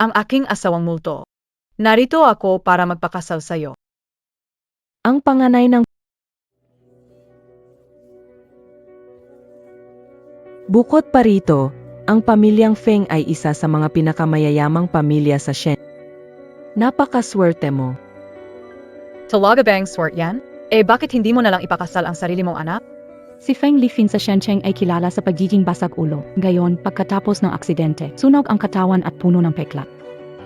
ang aking asawang multo. Narito ako para magpakasal sa'yo. Ang panganay ng Bukod pa rito, ang pamilyang Feng ay isa sa mga pinakamayayamang pamilya sa Shen. Napakaswerte mo. Talaga bang swert yan? Bakit hindi mo nalang ipakasal ang sarili mong anak? Si Feng Lifin sa Shenzhen ay kilala sa pagiging basag ulo. Gayon, pagkatapos ng aksidente, sunog ang katawan at puno ng peklat.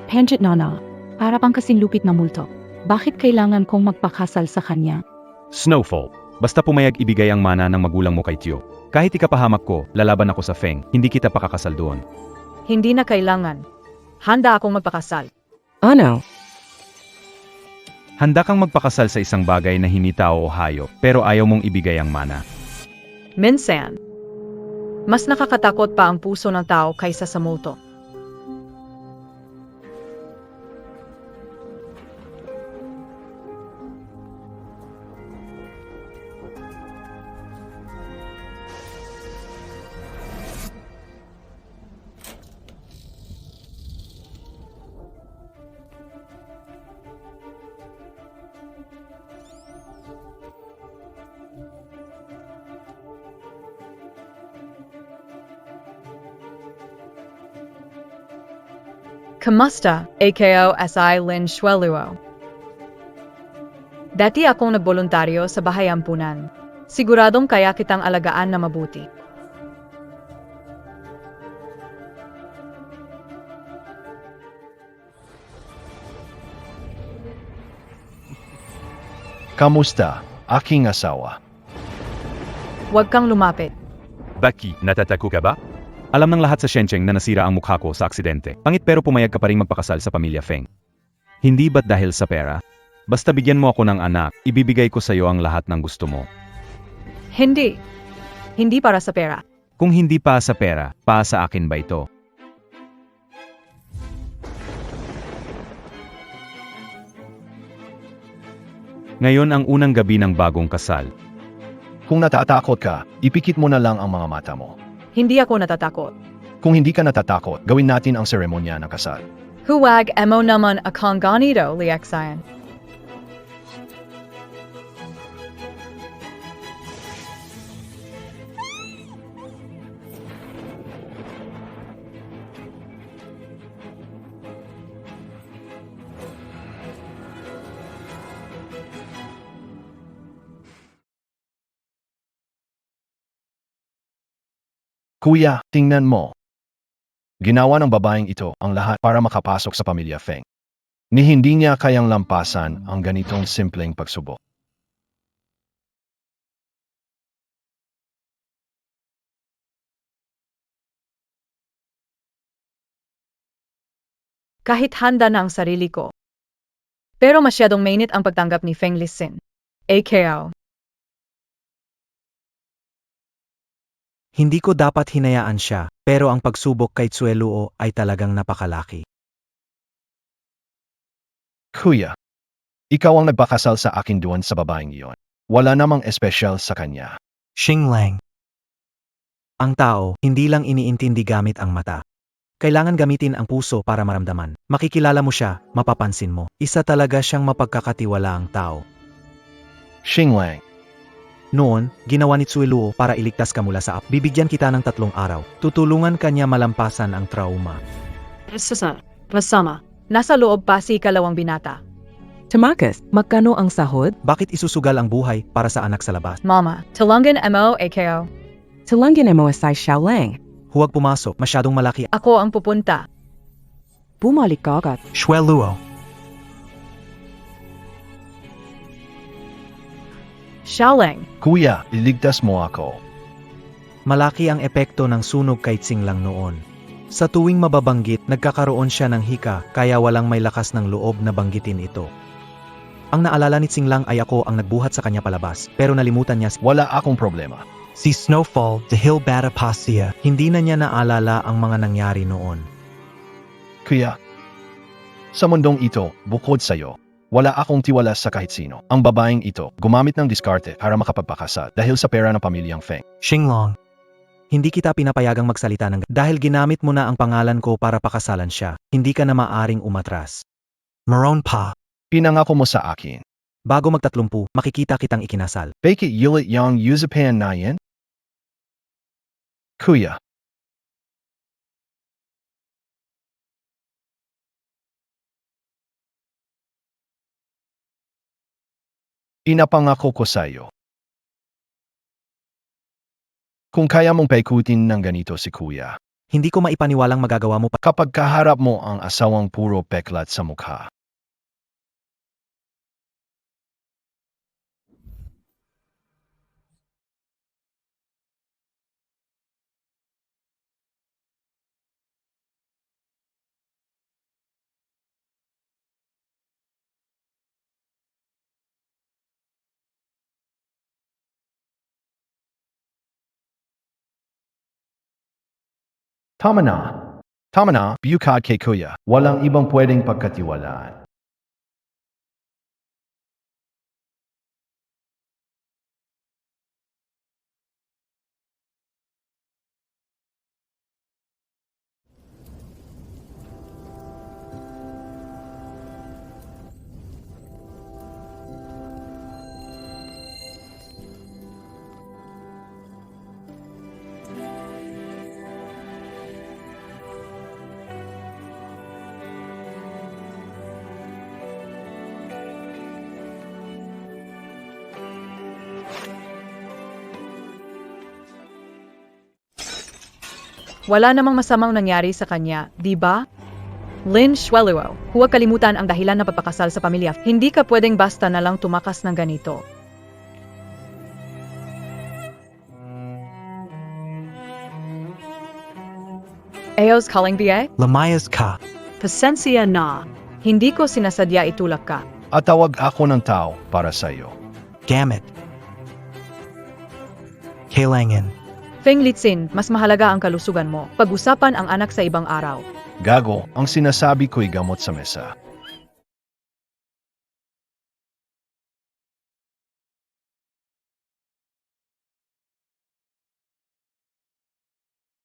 Penjit Nana, para pang kasing lupit na multo. Bakit kailangan kong magpakasal sa kanya? Snowfall, basta pumayag ibigay ang mana ng magulang mo kay Tio. Kahit ikapahamak ko, lalaban ako sa Feng, hindi kita pakakasal doon. Hindi na kailangan. Handa akong magpakasal. Ano? Handa kang magpakasal sa isang bagay na hindi tao o hayop, pero ayaw mong ibigay ang mana. Minsan, mas nakakatakot pa ang puso ng tao kaysa sa multo. Kamusta, AKO SI Lin Shueluo? Dati akong nagboluntaryo sa bahay ampunan. Siguradong kaya kitang alagaan na mabuti. Kamusta, aking asawa? Huwag kang lumapit. Bakit, natatako ka ba? Alam ng lahat sa Shenzhen na nasira ang mukha ko sa aksidente. Pangit pero pumayag ka pa rin magpakasal sa pamilya Feng. Hindi ba't dahil sa pera? Basta bigyan mo ako ng anak, ibibigay ko sa iyo ang lahat ng gusto mo. Hindi. Hindi para sa pera. Kung hindi pa sa pera, pa sa akin ba ito? Ngayon ang unang gabi ng bagong kasal. Kung natatakot ka, ipikit mo na lang ang mga mata mo. Hindi ako natatakot. Kung hindi ka natatakot, gawin natin ang seremonya ng kasal. Huwag mo naman akong ganito, Liexayan. Kuya, tingnan mo. Ginawa ng babaeng ito ang lahat para makapasok sa pamilya Feng. Ni hindi niya kayang lampasan ang ganitong simpleng pagsubok. Kahit handa na ang sarili ko. Pero masyadong mainit ang pagtanggap ni Feng Lixin. AKO. Hindi ko dapat hinayaan siya, pero ang pagsubok kay Tsueluo ay talagang napakalaki. Kuya, ikaw ang nagpakasal sa akin doon sa babaeng iyon. Wala namang espesyal sa kanya. Xing Lang. Ang tao, hindi lang iniintindi gamit ang mata. Kailangan gamitin ang puso para maramdaman. Makikilala mo siya, mapapansin mo. Isa talaga siyang mapagkakatiwalaang tao. Xing Lang. Noon, ginawa ni Tsueluo para iligtas ka mula sa bibigyan kita ng 3 araw. Tutulungan kanya malampasan ang trauma. Kasama. Nasa loob pa si ikalawang binata. Tumakas, magkano ang sahod? Bakit isusugal ang buhay para sa anak sa labas? Mama, talungan mo, AKO. Talangin mo sa Xiaolang. Huwag pumasok, masyadong malaki. Ako ang pupunta. Bumalik ka agad. Shueluo. Xiaolang. Kuya, iligtas mo ako. Malaki ang epekto ng sunog kay Tsinglang noon. Sa tuwing mababanggit, nagkakaroon siya ng hika, kaya walang may lakas ng loob na banggitin ito. Ang naalala ni Tsinglang ay ako ang nagbuhat sa kanya palabas, pero nalimutan niya Wala akong problema. si Snowfall, dahil bata pa siya. Hindi na niya naalala ang mga nangyari noon. Kuya, sa mundong ito, bukod sa'yo, wala akong tiwala sa kahit sino. Ang babaeng ito, gumamit ng diskarte para makapagpakasal dahil sa pera ng pamilyang Feng. Xinglong. Hindi kita pinapayagang magsalita dahil ginamit mo na ang pangalan ko para pakasalan siya. Hindi ka na maaring umatras. Maroon pa. Pinangako mo sa akin. Bago magtatlumpu, makikita kitang ikinasal. Bakit yulit yung usapan na yan? Kuya, pinapangako ko sa'yo. Kung kaya mong paikutin ng ganito si Kuya, Hindi ko maipaniwalang magagawa mo pa. kapag kaharap mo ang asawang puro peklat sa mukha, tama na. Tama na, bukod kay Kuya. Walang ibang pwedeng pagkatiwalaan. Wala namang masamang nangyari sa kanya, di ba? Lin Shueluo, huwag kalimutan ang dahilan ng pagpakasal sa pamilya. Hindi ka pwedeng basta na lang tumakas ng ganito. Eos calling BA? Lamayas ka. Pasensya na. Hindi ko sinasadya itulak ka. At tawag ako ng tao para sa'yo. Gamit. Kailangan. Feng Litsin, mas mahalaga ang kalusugan mo. Pag-usapan ang anak sa ibang araw. Gago, ang sinasabi ko'y gamot sa mesa.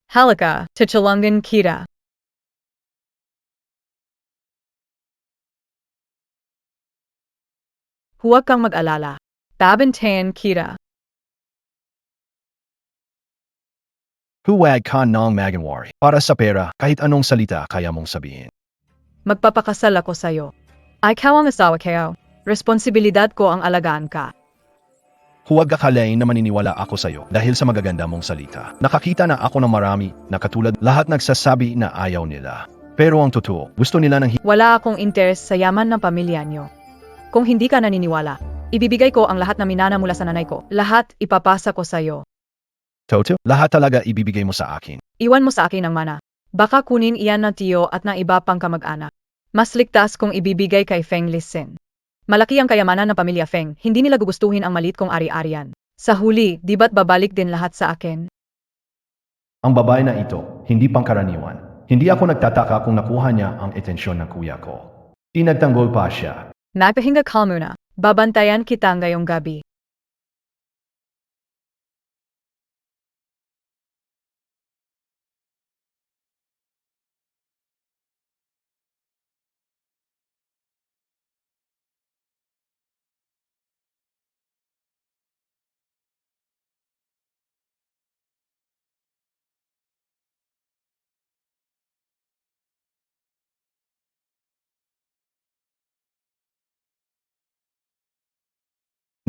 Halika, Chichalungan kita. Huwag kang mag-alala. Babantayan kita. Huwag ka nang maganwari. Para sa pera, kahit anong salita kaya mong sabihin. Magpapakasal ako sa'yo. Ikaw ang asawa kayo. Responsibilidad ko ang alagaan ka. Huwag akalain na maniniwala ako sa'yo dahil sa magaganda mong salita. Nakakita na ako ng marami na katulad lahat nagsasabi na ayaw nila. Pero ang totoo, gusto nila ng Wala akong interes sa yaman ng pamilya niyo. Kung hindi ka naniniwala, ibibigay ko ang lahat na minana mula sa nanay ko. Lahat ipapasa ko sa'yo. Toto, lahat talaga ibibigay mo sa akin. Iwan mo sa akin ang mana. Baka kunin iyan ng tiyo at ng iba pang kamag-anak. Mas ligtas kung ibibigay kay Feng Listen. Malaki ang kayamanan ng pamilya Feng, hindi nila gugustuhin ang maliit kong ari-arian. Sa huli, di ba't babalik din lahat sa akin? Ang babae na ito, hindi pangkaraniwan. Hindi ako nagtataka kung nakuha niya ang etensyon ng kuya ko. Tinagtanggol pa siya. Magpahinga ka muna. Babantayan kita ngayong gabi.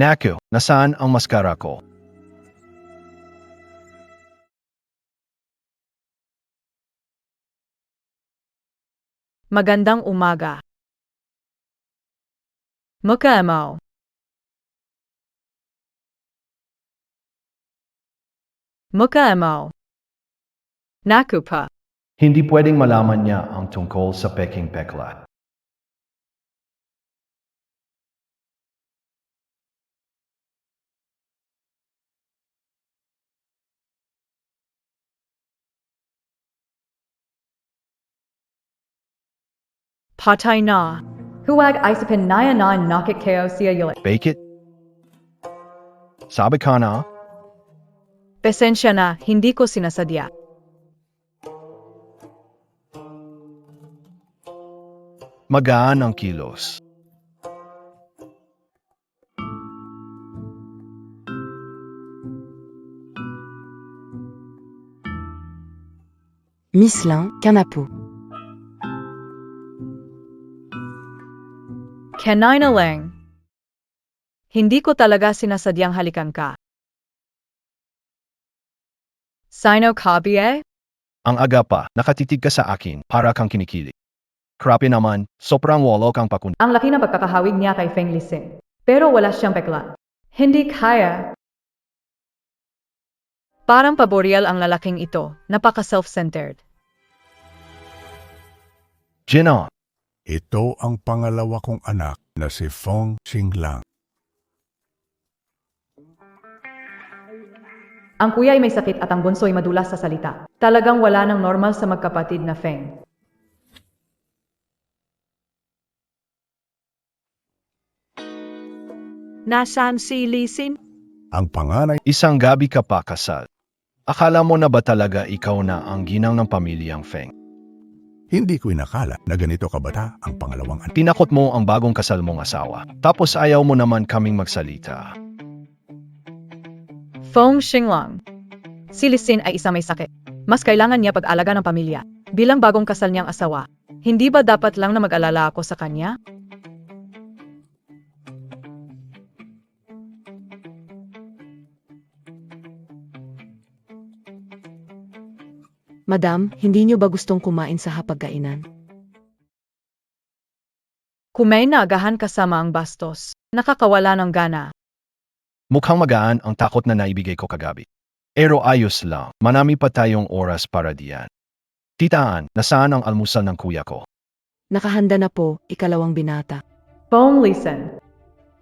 Naku, nasaan ang maskara ko? Magandang umaga. Mukha mo. Mukha mo. Naku pa. Hindi pwedeng malaman niya ang tungkol sa peking peklat. Patay na. Huwag isipin naya na nakit kayo siya yulit. Bakit? Sabi ka na? Pasensya na, hindi ko sinasadya. Magaan ang kilos. Michelin, Canapu. Kanina lang. Hindi ko talaga sinasadyang halikan ka. Sino kabie? Ang aga pa, nakatitig ka sa akin, para kang kinikilig. Krapi naman, sobrang walo kang pakun. Ang laki ng pagkakahawig niya kay Feng Lisin. Pero wala siyang pekla. Hindi kaya. Parang paboreal ang lalaking ito, napaka-self-centered. Jinon, Ito ang pangalawa kong anak na si Feng Xinglang. Ang kuya ay may sakit at ang bunso ay madulas sa salita. Talagang wala ng normal sa magkapatid na Feng. Nasaan si Lisin? Ang panganay isang gabi ka pa kasal. Akala mo na ba talaga ikaw na ang ginang ng pamilyang Feng? hindi ko inakala na ganito kabata ang pangalawang anak. Tinakot mo ang bagong kasal mong asawa. Tapos ayaw mo naman kaming magsalita. Feng Xinglang. Si Lisin ay isang may sakit. Mas kailangan niya pag-alaga ng pamilya. Bilang bagong kasal niyang asawa, hindi ba dapat lang na mag-alala ako sa kanya? Madam, hindi niyo ba gustong kumain sa hapagkainan? Kumain na agahan kasama ang bastos. Nakakawala ng gana. Mukhang magaan ang takot na naibigay ko kagabi. Pero ayos lang, manami pa tayong oras para diyan. Titaan, nasaan ang almusal ng kuya ko? Nakahanda na po, ikalawang binata. Feng Lisin.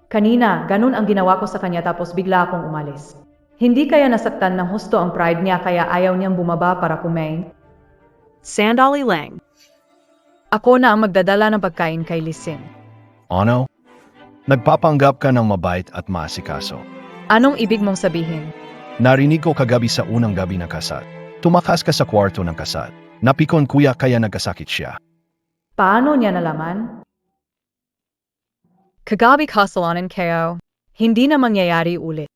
Kanina, ganun ang ginawa ko sa kanya tapos bigla akong umalis. Hindi kaya nasaktan ng husto ang pride niya kaya ayaw niyang bumaba para kumain? Sandali lang. Ako na ang magdadala ng pagkain kay Lisin. Ano? Nagpapanggap ka ng mabait at maasikaso. Anong ibig mong sabihin? Narinig ko kagabi sa unang gabi ng kasal. Tumakas ka sa kwarto ng kasal. Napikon kuya kaya nagkasakit siya. Paano niya nalaman? Kagabi kasalanan kayo. Hindi na mangyayari ulit.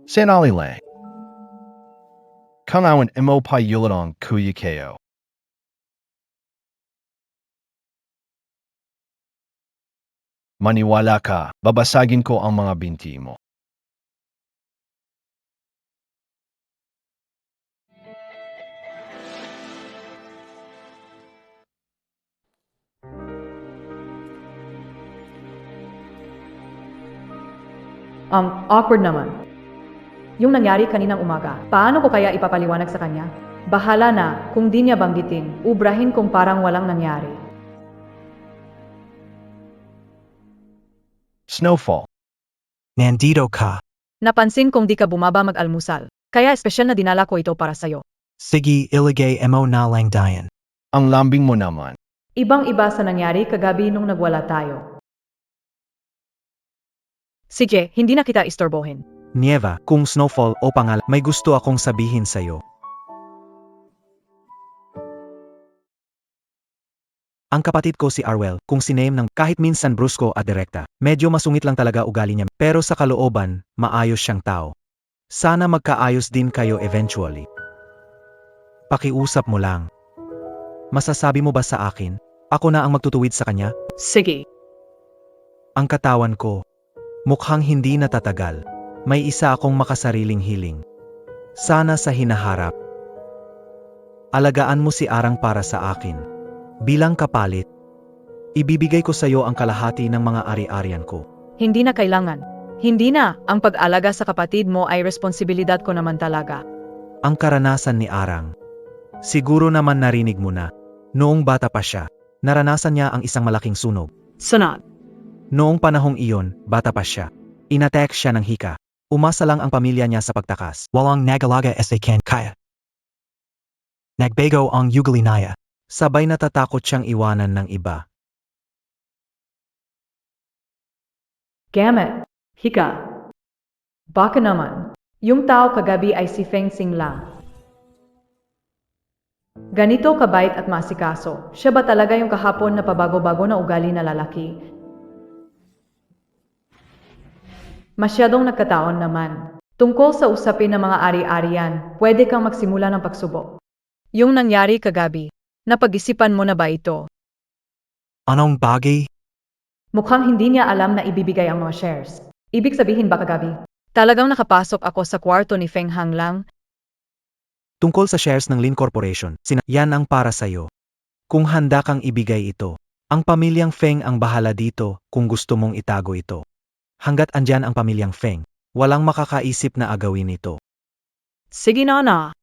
Senali lang. Kanawan mo pa yuladong kuya kayo. Maniwala ka, babasagin ko ang mga binti mo. Awkward naman. Yung nangyari kaninang umaga, paano ko kaya ipapaliwanag sa kanya? Bahala na, kung di niya banggitin, ubrahin kung parang walang nangyari. Snowfall. Nandito ka. Napansin kong di ka bumaba mag-almusal, kaya espesyal na dinala ko ito para sa'yo. Sige, iligay mo na lang dayan. Ang lambing mo naman. Ibang-iba sa nangyari kagabi nung nagwala tayo. Sige, hindi na kita istorbohin. Nieva, kung Snowfall o pangal, may gusto akong sabihin sa'yo. Ang kapatid ko si Arwel, kung si Name ng kahit minsan brusko at direkta. Medyo masungit lang talaga ugali niya, pero sa kalooban, maayos siyang tao. Sana magkaayos din kayo eventually. Pakiusap mo lang. Masasabi mo ba sa akin, ako na ang magtutuwid sa kanya? Sige. Ang katawan ko, mukhang hindi natatagal. May isa akong makasariling hiling. Sana sa hinaharap, alagaan mo si Arang para sa akin. Bilang kapalit, ibibigay ko sa iyo ang kalahati ng mga ari-arian ko. Hindi na kailangan. Hindi na, ang pag-alaga sa kapatid mo ay responsibilidad ko naman talaga. Ang karanasan ni Arang, siguro naman narinig mo na. Noong bata pa siya, naranasan niya ang isang malaking sunog. Sunod. Noong panahong iyon, bata pa siya. Inatek siya ng hika. Umasa lang ang pamilya niya sa pagtakas. Walang nagalaga kan kaya. Nagbago ang ugalinaya. Sabay natatakot siyang iwanan ng iba. Gamit. Hika. Baka naman. Yung tao kagabi ay si Feng Xinglang. Ganito kabait at masikaso. Siya ba talaga yung kahapon na pabago-bago na ugali na lalaki? Masyadong nagkataon naman. Tungkol sa usapin ng mga ari-arian, pwede kang magsimula ng pagsubok. Yung nangyari kagabi, napag-isipan mo na ba ito? Anong bagay? Mukhang hindi niya alam na ibibigay ang mga shares. Ibig sabihin ba kagabi? Talagang nakapasok ako sa kwarto ni Feng Hanglang. Tungkol sa shares ng Lin Corporation, yan ang para sa'yo. Kung handa kang ibigay ito, ang pamilyang Feng ang bahala dito kung gusto mong itago ito. Hanggat andyan ang pamilyang Feng, walang makakaisip na agawin ito. Sige na.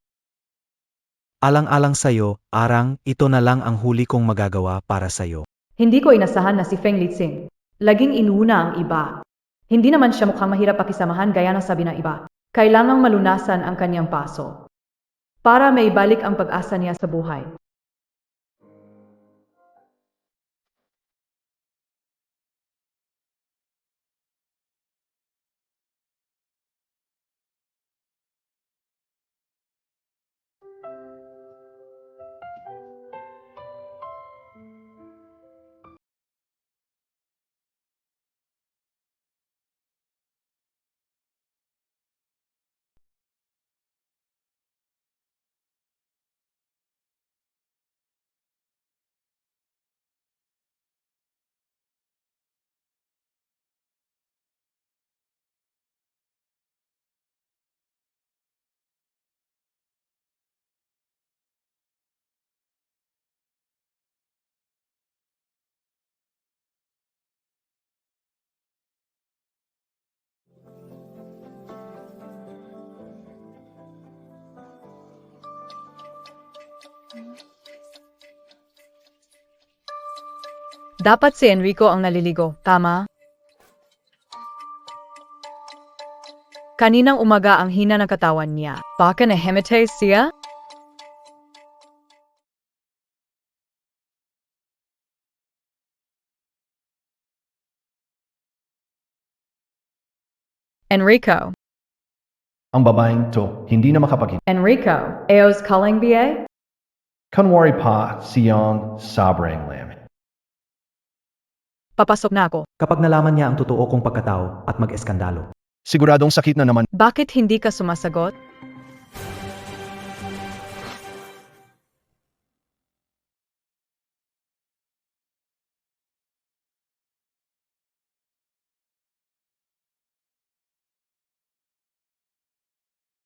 Alang-alang sa'yo, Arang, ito na lang ang huli kong magagawa para sa'yo. Hindi ko inasahan na si Feng Lixing. Laging inuna ang iba. Hindi naman siya mukhang mahirap pakisamahan gaya ng sabi ng iba. Kailangang malunasan ang kanyang paso. Para may balik ang pag-asa niya sa buhay. Dapat si Enrico ang naliligo, tama? Kaninang umaga ang hina ng katawan niya. Baka nahemate siya? Enrico. Ang babaeng to, hindi na makapagin. Enrico. Eos calling ba? Kunwari pa siyang sobrang lam. Papasok na ako. Kapag nalaman niya ang totoo kong pagkatao at mag-eskandalo. Siguradong sakit na naman. Bakit hindi ka sumasagot?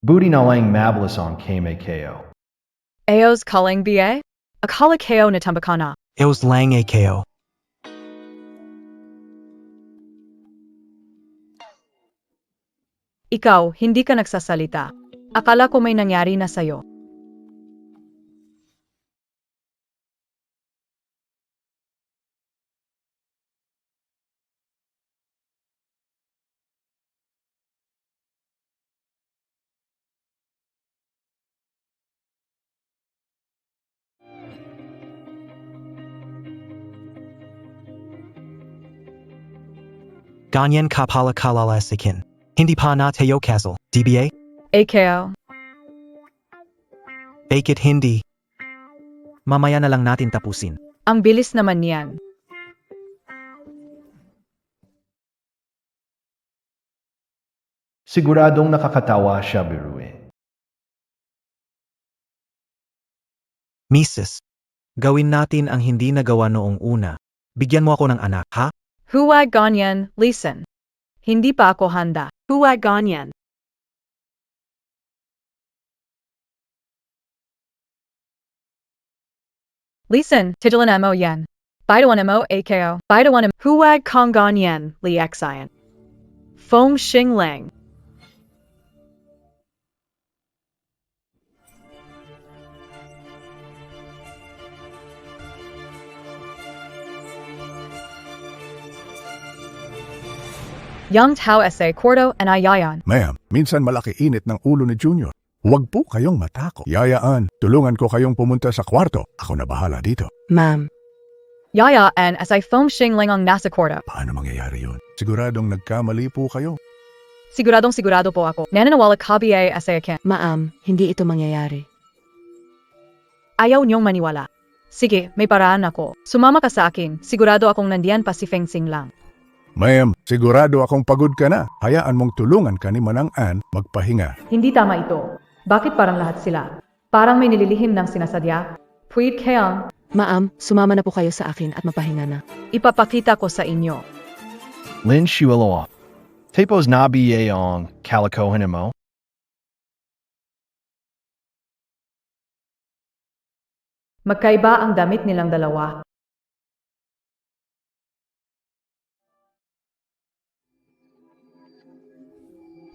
Buti na lang mabilis ang KMKO. Eos calling ba? Akala kayo natamba ka na. Eos lang AKO. Ikaw, hindi ka nagsasalita. Akala ko may nangyari na sayo. Ganyan kapala kalalasikin. Hindi pa na tayo castle. DBA? AKO. Bakit hindi? Mamaya na lang natin tapusin. Ang bilis naman niyan. Siguradong nakakatawa siya biruin. Mrs. Gawin natin ang hindi nagawa noong una. Bigyan mo ako ng anak, ha? Huwag ganyan, listen. Hindi pa ako handa. Huwag ganyan. Listen, tigilan mo yan. Baitawan mo AKO. Baitawan mo. Huwag kang ganyan, Liaxian. Feng Xinglang. Young Tao sa kwarto and ayayan. Ma'am, minsan malaki init ng ulo ni Junior. Huwag po kayong matakot. Yayaan, tulungan ko kayong pumunta sa kwarto. Ako na bahala dito. Ma'am, Yaya and as I Feng Xingling ang nasa kwarto. Paano mangyayari yun? Siguradong nagkamali po kayo. Siguradong sigurado po ako. Nananawala kabi ay asayakin. Ma'am, hindi ito mangyayari. Ayaw niyong maniwala. Sige, may paraan ako. Sumama ka sa akin. Sigurado akong nandiyan pa si Feng Xinglang. Ma'am, sigurado akong pagod ka na. Hayaan mong tulungan ka ni Manang Ann magpahinga. Hindi tama ito. Bakit parang lahat sila? Parang may nililihim ng sinasadya. Puwid kaya, Ma'am, sumama na po kayo sa akin at mapahinga na. ipapakita ko sa inyo. Lin Shuilo. Tapos nabi ang kalikohan mo. Magkaiba ang damit nilang dalawa.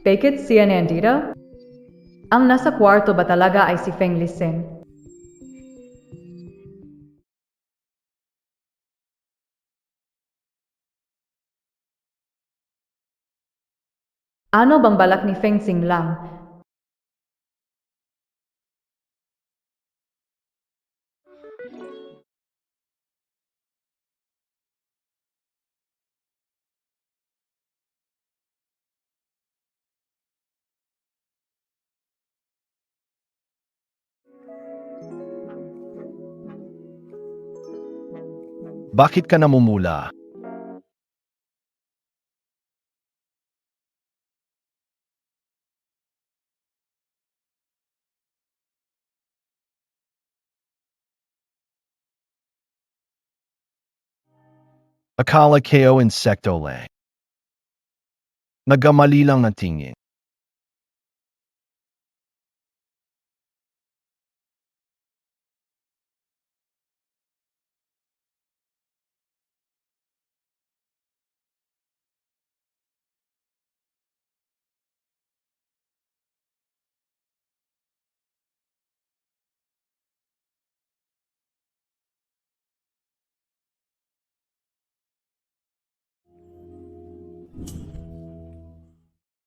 Bakit siya nandito? Ang nasa kwarto ba talaga ay si Feng Lixin? Ano bang balak ni Feng Xinglang? Bakit ka namumula? Akala kayo insekto lang. Nagkamali lang ng tingin.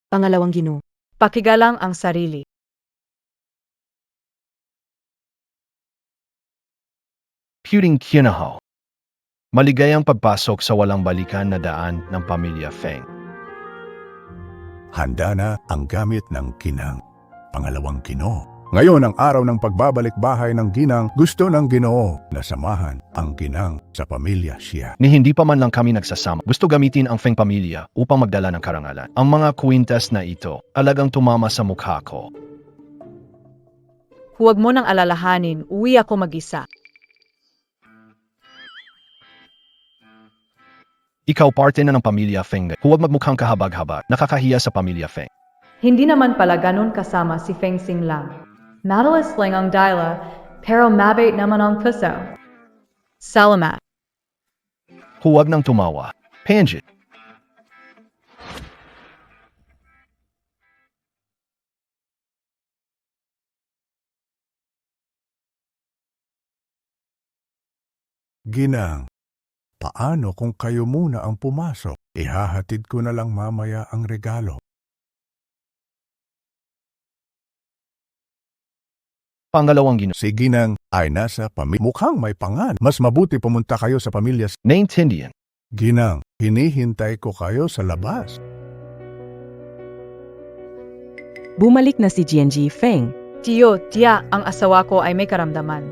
Pangalawang Ginoo. Pakigalang ang sarili. Puting kinahaw. Maligayang pagpasok sa walang balikan na daan ng pamilya Feng. Handa na ang gamit ng ginang. Pangalawang Ginoo. Ngayon ang araw ng pagbabalik bahay ng ginang, gusto ng Ginoo na samahan ang ginang sa pamilya siya. Ni hindi pa man lang kami nagsasama. Gusto gamitin ang Feng pamilya upang magdala ng karangalan. Ang mga kwintas na ito, alagang tumama sa mukha ko. Huwag mo nang alalahanin, uwi ako mag-isa. Ikaw parte na ng pamilya Feng. Huwag magmukhang kahabag-habag. Nakakahiya sa pamilya Feng. Hindi naman pala ganun kasama si Feng Xinglang. Madalas lang ang diala, pero mabait naman ang puso. Salamat. Huwag nang tumawa. Panjit. Ginang, paano kung kayo muna ang pumasok? Ihahatid ko na lang mamaya ang regalo. Pangalawang Ginoo. Si Ginang ay nasa mukhang may pangan. Mas mabuti pumunta kayo sa pamilya. Naintindihan. Ginang, hinihintay ko kayo sa labas. Bumalik na si Jianji Feng. Tiyo, tiya, ang asawa ko ay may karamdaman.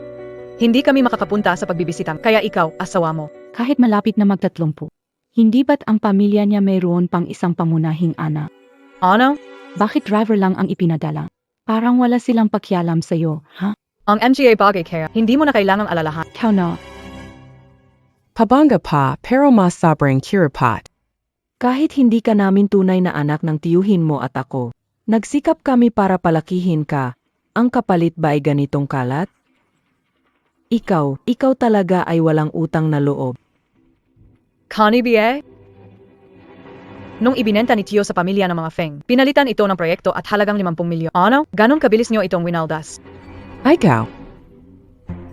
Hindi kami makakapunta sa pagbibisita, kaya ikaw, asawa mo. Kahit malapit na magtatlumpu. Hindi ba't ang pamilya niya mayroon pang isang pamunahing anak? Ano? Bakit driver lang ang ipinadala? Parang wala silang pakialam sa'yo, ha? Ang MGA bagay kaya, hindi mo na kailangang alalahan. Ikaw na. Pabanga pa, pero mas sobrang kirapat. Kahit hindi ka namin tunay na anak ng tiyuhin mo at ako, nagsikap kami para palakihin ka. Ang kapalit ba ay ganitong kalat? Ikaw talaga ay walang utang na loob. Connie B.A.? Nung ibinenta ni Tio sa pamilya ng mga Feng, pinalitan ito ng proyekto at halagang 50 milyon. Ano? Ganon kabilis nyo itong winaldas. Ikaw.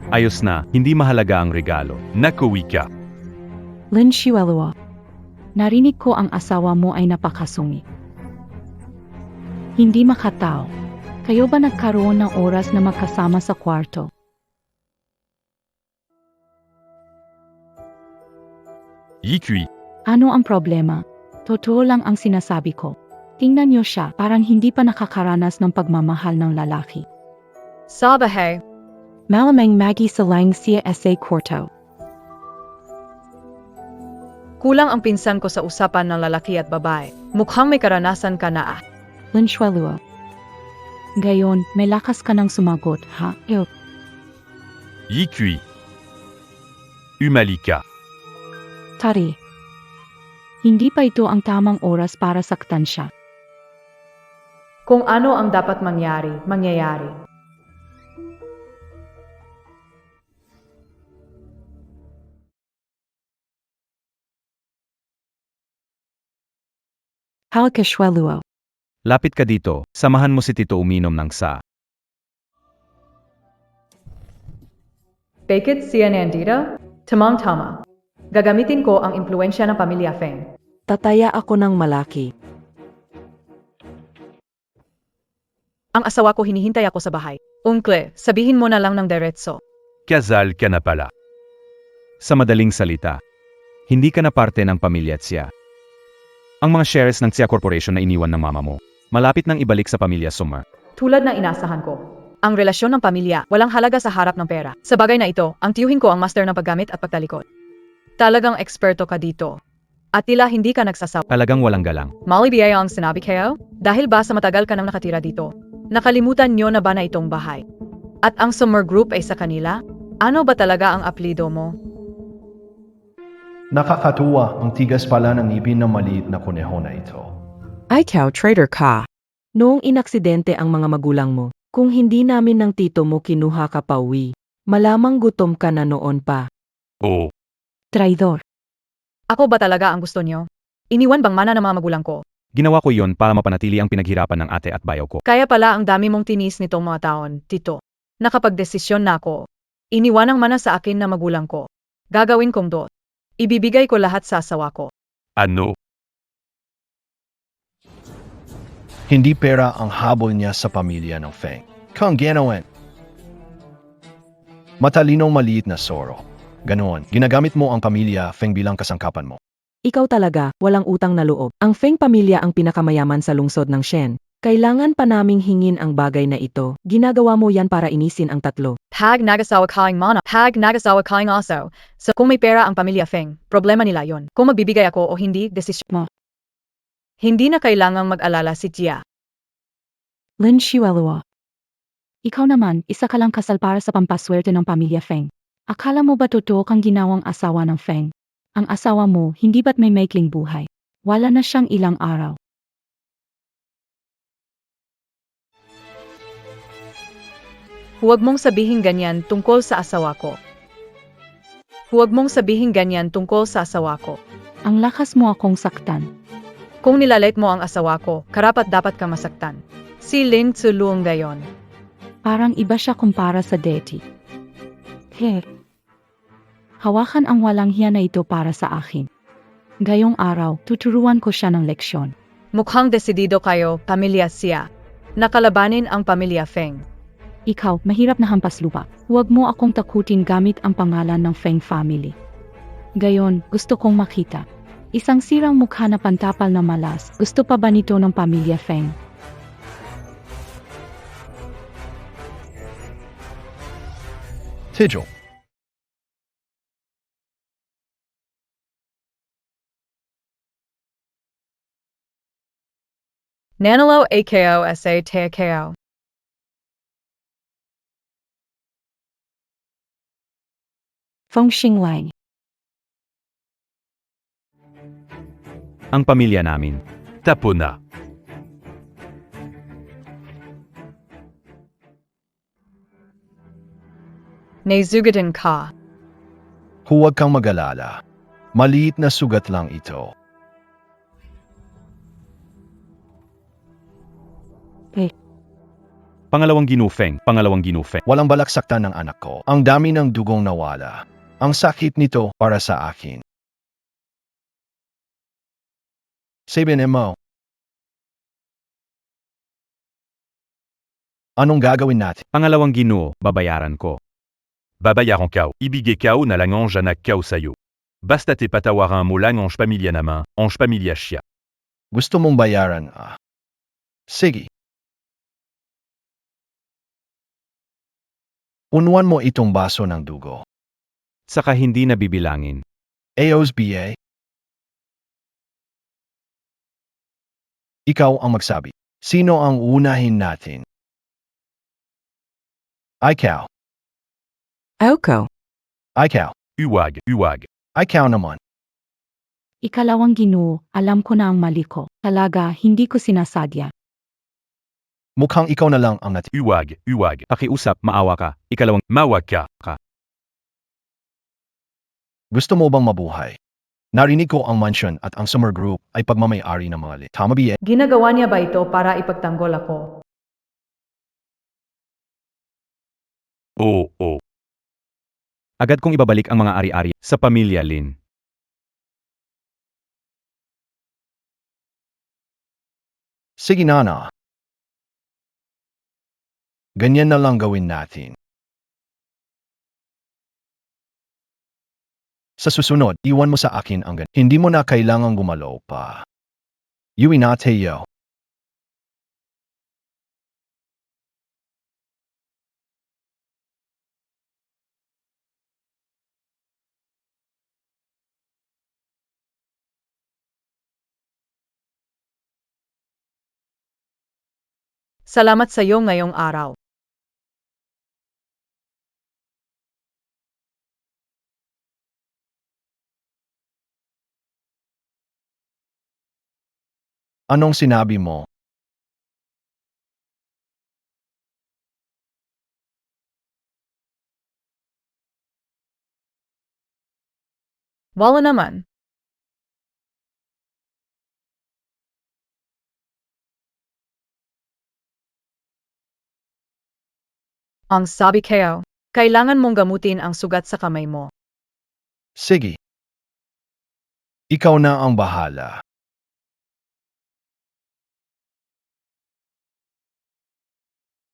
Ayos na, hindi mahalaga ang regalo. Nakuwi ka. Lin Shiwelua. Narinig ko ang asawa mo ay napakasungit. Hindi makatao. Kayo ba nagkaroon ng oras na magkasama sa kwarto? Ikui. Ano ang problema? Totoo lang ang sinasabi ko. Tingnan niyo siya, parang hindi pa nakakaranas ng pagmamahal ng lalaki. Sa bahay. Malamang Maggie sa lang siya sa kwarto. Kulang ang pinsan ko sa usapan ng lalaki at babae. Mukhang may karanasan ka na ah. Linshwelua. Gayon, may lakas ka ng sumagot, ha? Ew. Ikui. Umalika. Tari. Hindi pa ito ang tamang oras para saktan siya. Kung ano ang dapat mangyayari. Halkashwelua. Lapit ka dito, samahan mo si Tito uminom ng sa. Bakit siya nandito? Tamang-tama. Gagamitin ko ang impluensya ng pamilya Feng. Tataya ako ng malaki. Ang asawa ko hinihintay ako sa bahay. Unkle, sabihin mo na lang ng diretso. Kasal ka na pala. Sa madaling salita, hindi ka na parte ng pamilya Tsia. Ang mga shares ng Tsia Corporation na iniwan ng mama mo, malapit nang ibalik sa pamilya Summer. Tulad ng inasahan ko. Ang relasyon ng pamilya, walang halaga sa harap ng pera. Sa bagay na ito, ang tiyuhin ko ang master ng paggamit at pagtalikod. Talagang eksperto ka dito. At tila hindi ka nagsasawa. Talagang walang galang. Mali biyaya ang sinabi kayo? Dahil ba sa matagal ka nang nakatira dito? Nakalimutan nyo na ba na itong bahay? At ang Summer Group ay sa kanila? Ano ba talaga ang apelido mo? Nakakatuwa ang tigas pala ng ngipin ng maliit na kuneho na ito. Ay ikaw, traitor ka. Noong inaksidente ang mga magulang mo, kung hindi namin ng tito mo kinuha ka pa uwi, malamang gutom ka na noon pa. Oo. Traidor. Ako ba talaga ang gusto nyo? Iniwan bang mana ng mga magulang ko? Ginawa ko iyon para mapanatili ang pinaghirapan ng ate at bayaw ko. Kaya pala ang dami mong tinis nitong mga taon, Tito. Nakapagdesisyon na ako. Iniwan ang mana sa akin na magulang ko. Gagawin kong dot. Ibibigay ko lahat sa asawa ko. Ano? Hindi pera ang habol niya sa pamilya ng Feng. Kang ginawan. Matalinong maliit na soro. Ganoon, ginagamit mo ang pamilya Feng bilang kasangkapan mo. Ikaw talaga, walang utang na loob. Ang Feng pamilya ang pinakamayaman sa lungsod ng Shen. Kailangan pa naming hingin ang bagay na ito. Ginagawa mo yan para inisin ang tatlo. Hag nagasawa kaing mana. Hag nagasawa kaing aso. So kung may pera ang pamilya Feng, problema nila yon. Kung magbibigay ako o hindi, desisyon mo. Hindi na kailangang mag-alala si Jia. Lin Shiwelua. Ikaw naman, isa ka lang kasal para sa pampaswerte ng pamilya Feng. Akala mo ba totoo kang ginawang asawa ng Feng? Ang asawa mo, hindi ba't may maikling buhay? Wala na siyang ilang araw. Huwag mong sabihin ganyan tungkol sa asawa ko. Huwag mong sabihin ganyan tungkol sa asawa ko. Ang lakas mo akong saktan. Kung nilalait mo ang asawa ko, karapat dapat ka masaktan. Si Lin Tsulung gayon. Parang iba siya kumpara sa Deti. Hawakan ang walang hiya na ito para sa akin. Gayong araw, tuturuan ko siya ng leksyon. Mukhang desidido kayo, pamilya siya. Nakalabanin ang pamilya Feng. Ikaw, mahirap na hampas lupa. Huwag mo akong takutin gamit ang pangalan ng Feng family. Gayon, gusto kong makita. Isang sirang mukha na pantapal na malas. Gusto pa ba nito ng pamilya Feng? Tijol. Nanalo AKO SA TKO. Feng Xinglang. Ang pamilya namin. Tapo na. Nazugadan ka. Huwag kang mag-alala. Maliit na sugat lang ito. Pangalawang ginufeng. Walang balak saktan ng anak ko. Ang dami ng dugong nawala. Ang sakit nito para sa akin. Sabihin mo. Anong gagawin natin? Pangalawang ginoo, babayaran ko. Babayaran ka. Ibigay ka na lang ang janak ka sa'yo. Basta't ipatawaran mo lang ang pamilya naman, ang pamilya siya. Gusto mong bayaran, Sige. Unuan mo itong baso ng dugo. Saka hindi na bibilangin. Aos BA. Ikaw ang magsabi. Sino ang unahin natin? Ikaw. Oko. Ikaw. Uwag. Ikaw naman. Ikalawang Ginoo, alam ko na ang mali ko. Talaga, hindi ko sinasadya. Mukhang ikaw na lang ang Uwag. Pakiusap, maawa ka. Ikalawang, mawag ka. Gusto mo bang mabuhay? Narinig ko ang mansion at ang summer group ay pagmamayari ng mga Tama ba? Ginagawa niya ba ito para ipagtanggol ako? Oo. Agad kong ibabalik ang mga ari-ari sa pamilya Lin. Sige na. Ganyan na lang gawin natin. Sa susunod, iwan mo sa akin ang Hindi mo na kailangang gumalaw pa. Yui na tayo. Salamat sa iyo ngayong araw. Anong sinabi mo? Wala naman. Ang sabi kayo, kailangan mong gamutin ang sugat sa kamay mo. Sige. Ikaw na ang bahala.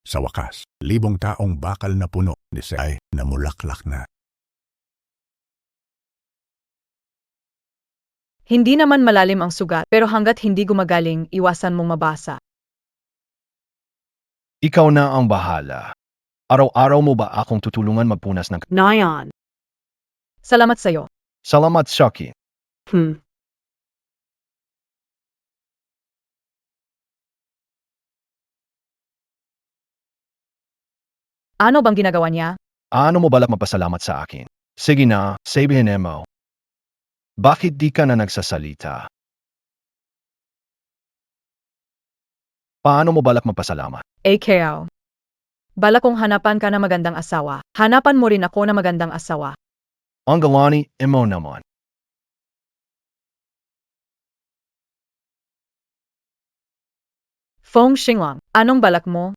Sa wakas, libong taong bakal na puno ni ay namulaklak na. Hindi naman malalim ang sugat, pero hanggat hindi gumagaling, iwasan mong mabasa. Ikaw na ang bahala. Araw-araw mo ba akong tutulungan magpunas ng... Nayan. Salamat sa iyo. Salamat, Shaki. Ano bang ginagawa niya? Ano mo balak mapasalamat sa akin? Sige na, sabihin mo. Bakit di ka na nagsasalita? Paano mo balak magpasalamat? AKO. Bala kong hanapan ka na magandang asawa. Hanapan mo rin ako na magandang asawa. Ang galani, imo naman. Fong Xinglang, anong balak mo?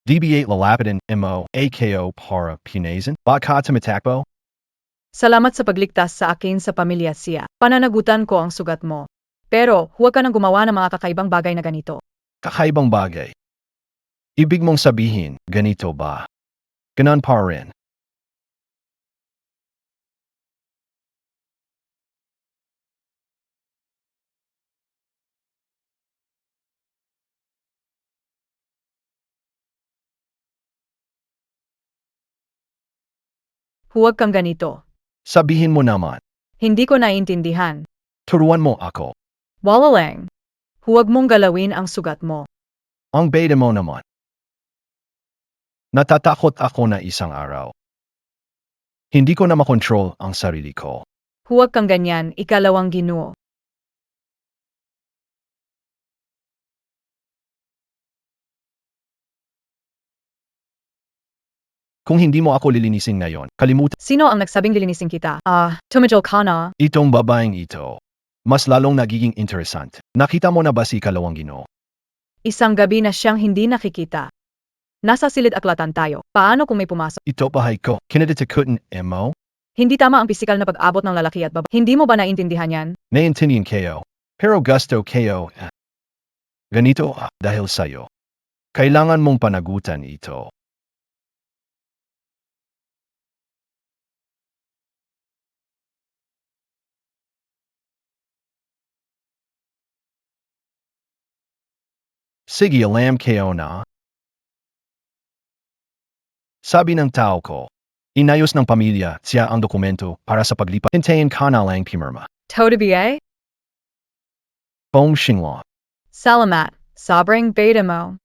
DB8 lalapitan, imo, AKO para pinazen. Baka tumatakbo? Salamat sa pagligtas sa akin sa pamilya siya. Pananagutan ko ang sugat mo. Pero huwag ka nang gumawa ng mga kakaibang bagay na ganito. Kakaibang bagay. Ibig mong sabihin, ganito ba? Ganon pa rin. Huwag kang ganito. Sabihin mo naman. Hindi ko naiintindihan. Turuan mo ako. Wala lang. Huwag mong galawin ang sugat mo. Ang beta mo naman. Natatakot ako na isang araw. Hindi ko na makontrol ang sarili ko. Huwag kang ganyan, ikalawang Ginoo. Kung hindi mo ako lilinisin ngayon, kalimutan Sino ang nagsabing lilinisin kita? Tumidol ka na. itong babaeng ito. Mas lalong nagiging interesant. Nakita mo na ba si Kalawang Ginoo? Isang gabi na siyang hindi nakikita. Nasa silid aklatan tayo. Paano kung may pumasok? Ito bahay ko. Kinatatakutin mo? Hindi tama ang pisikal na pag-abot ng lalaki at babae. Hindi mo ba naintindihan yan? Naiintindihan kayo. Pero gusto kayo. Ganito dahil sa'yo. Kailangan mong panagutan ito. Sige, alam kayo na. Sabi ng tao ko, inayos ng pamilya siya ang dokumento para sa paglipat. Hintayin ka na lang pimirma. Toda Fong Xinglong. Salamat. Sobrang beta mo.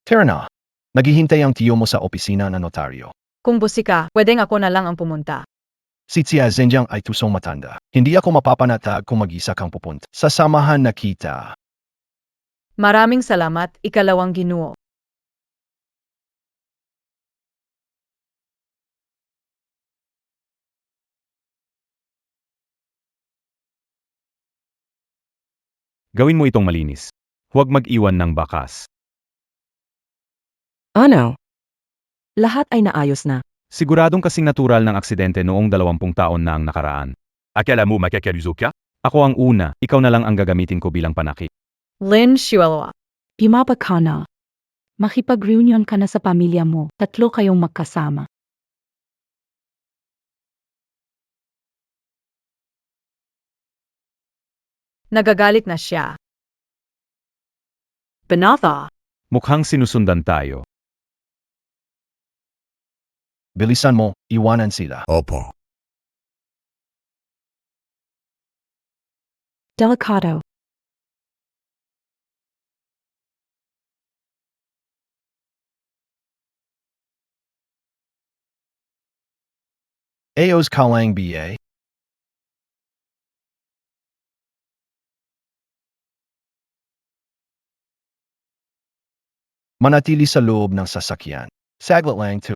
Tara na. Naghihintay ang tiyo mo sa opisina ng notaryo. Kung busika, pwedeng ako na lang ang pumunta. Si Tia Zhenjiang ay tusong matanda. Hindi ako mapapanatag kung mag-isa kang pupunta. Sasamahan na kita. Maraming salamat, ikalawang Ginoo. Gawin mo itong malinis. Huwag mag-iwan ng bakas. Ano? Lahat ay naayos na. Siguradong kasing natural ng aksidente noong 20 taon na ang nakaraan. Akala mo makakaluso ka? Ako ang una, ikaw na lang ang gagamitin ko bilang panakip. Lin Shuelwa. Pimaba ka na. Makipag-reunion ka na sa pamilya mo. Tatlo kayong magkasama. Nagagalit na siya. Benatha. Mukhang sinusundan tayo. Bilisan mo, iwanan sila. Opo. Delicado. Aos Kalang BA. Manatili sa loob ng sasakyan. Saglit lang to.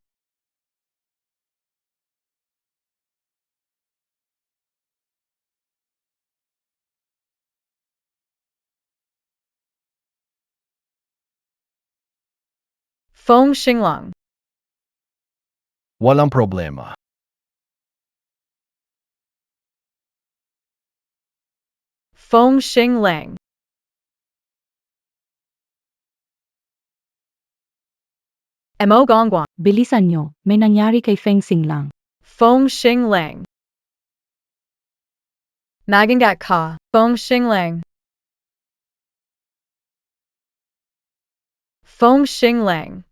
Fong Xinglong. Walang problema. Fong Xinglang. Mo Gongguang. Bilisan nyo. May nangyari kay Feng Xinglang. Fong Xinglang. Magangat ka. Fong Xinglang. Fong Xinglang.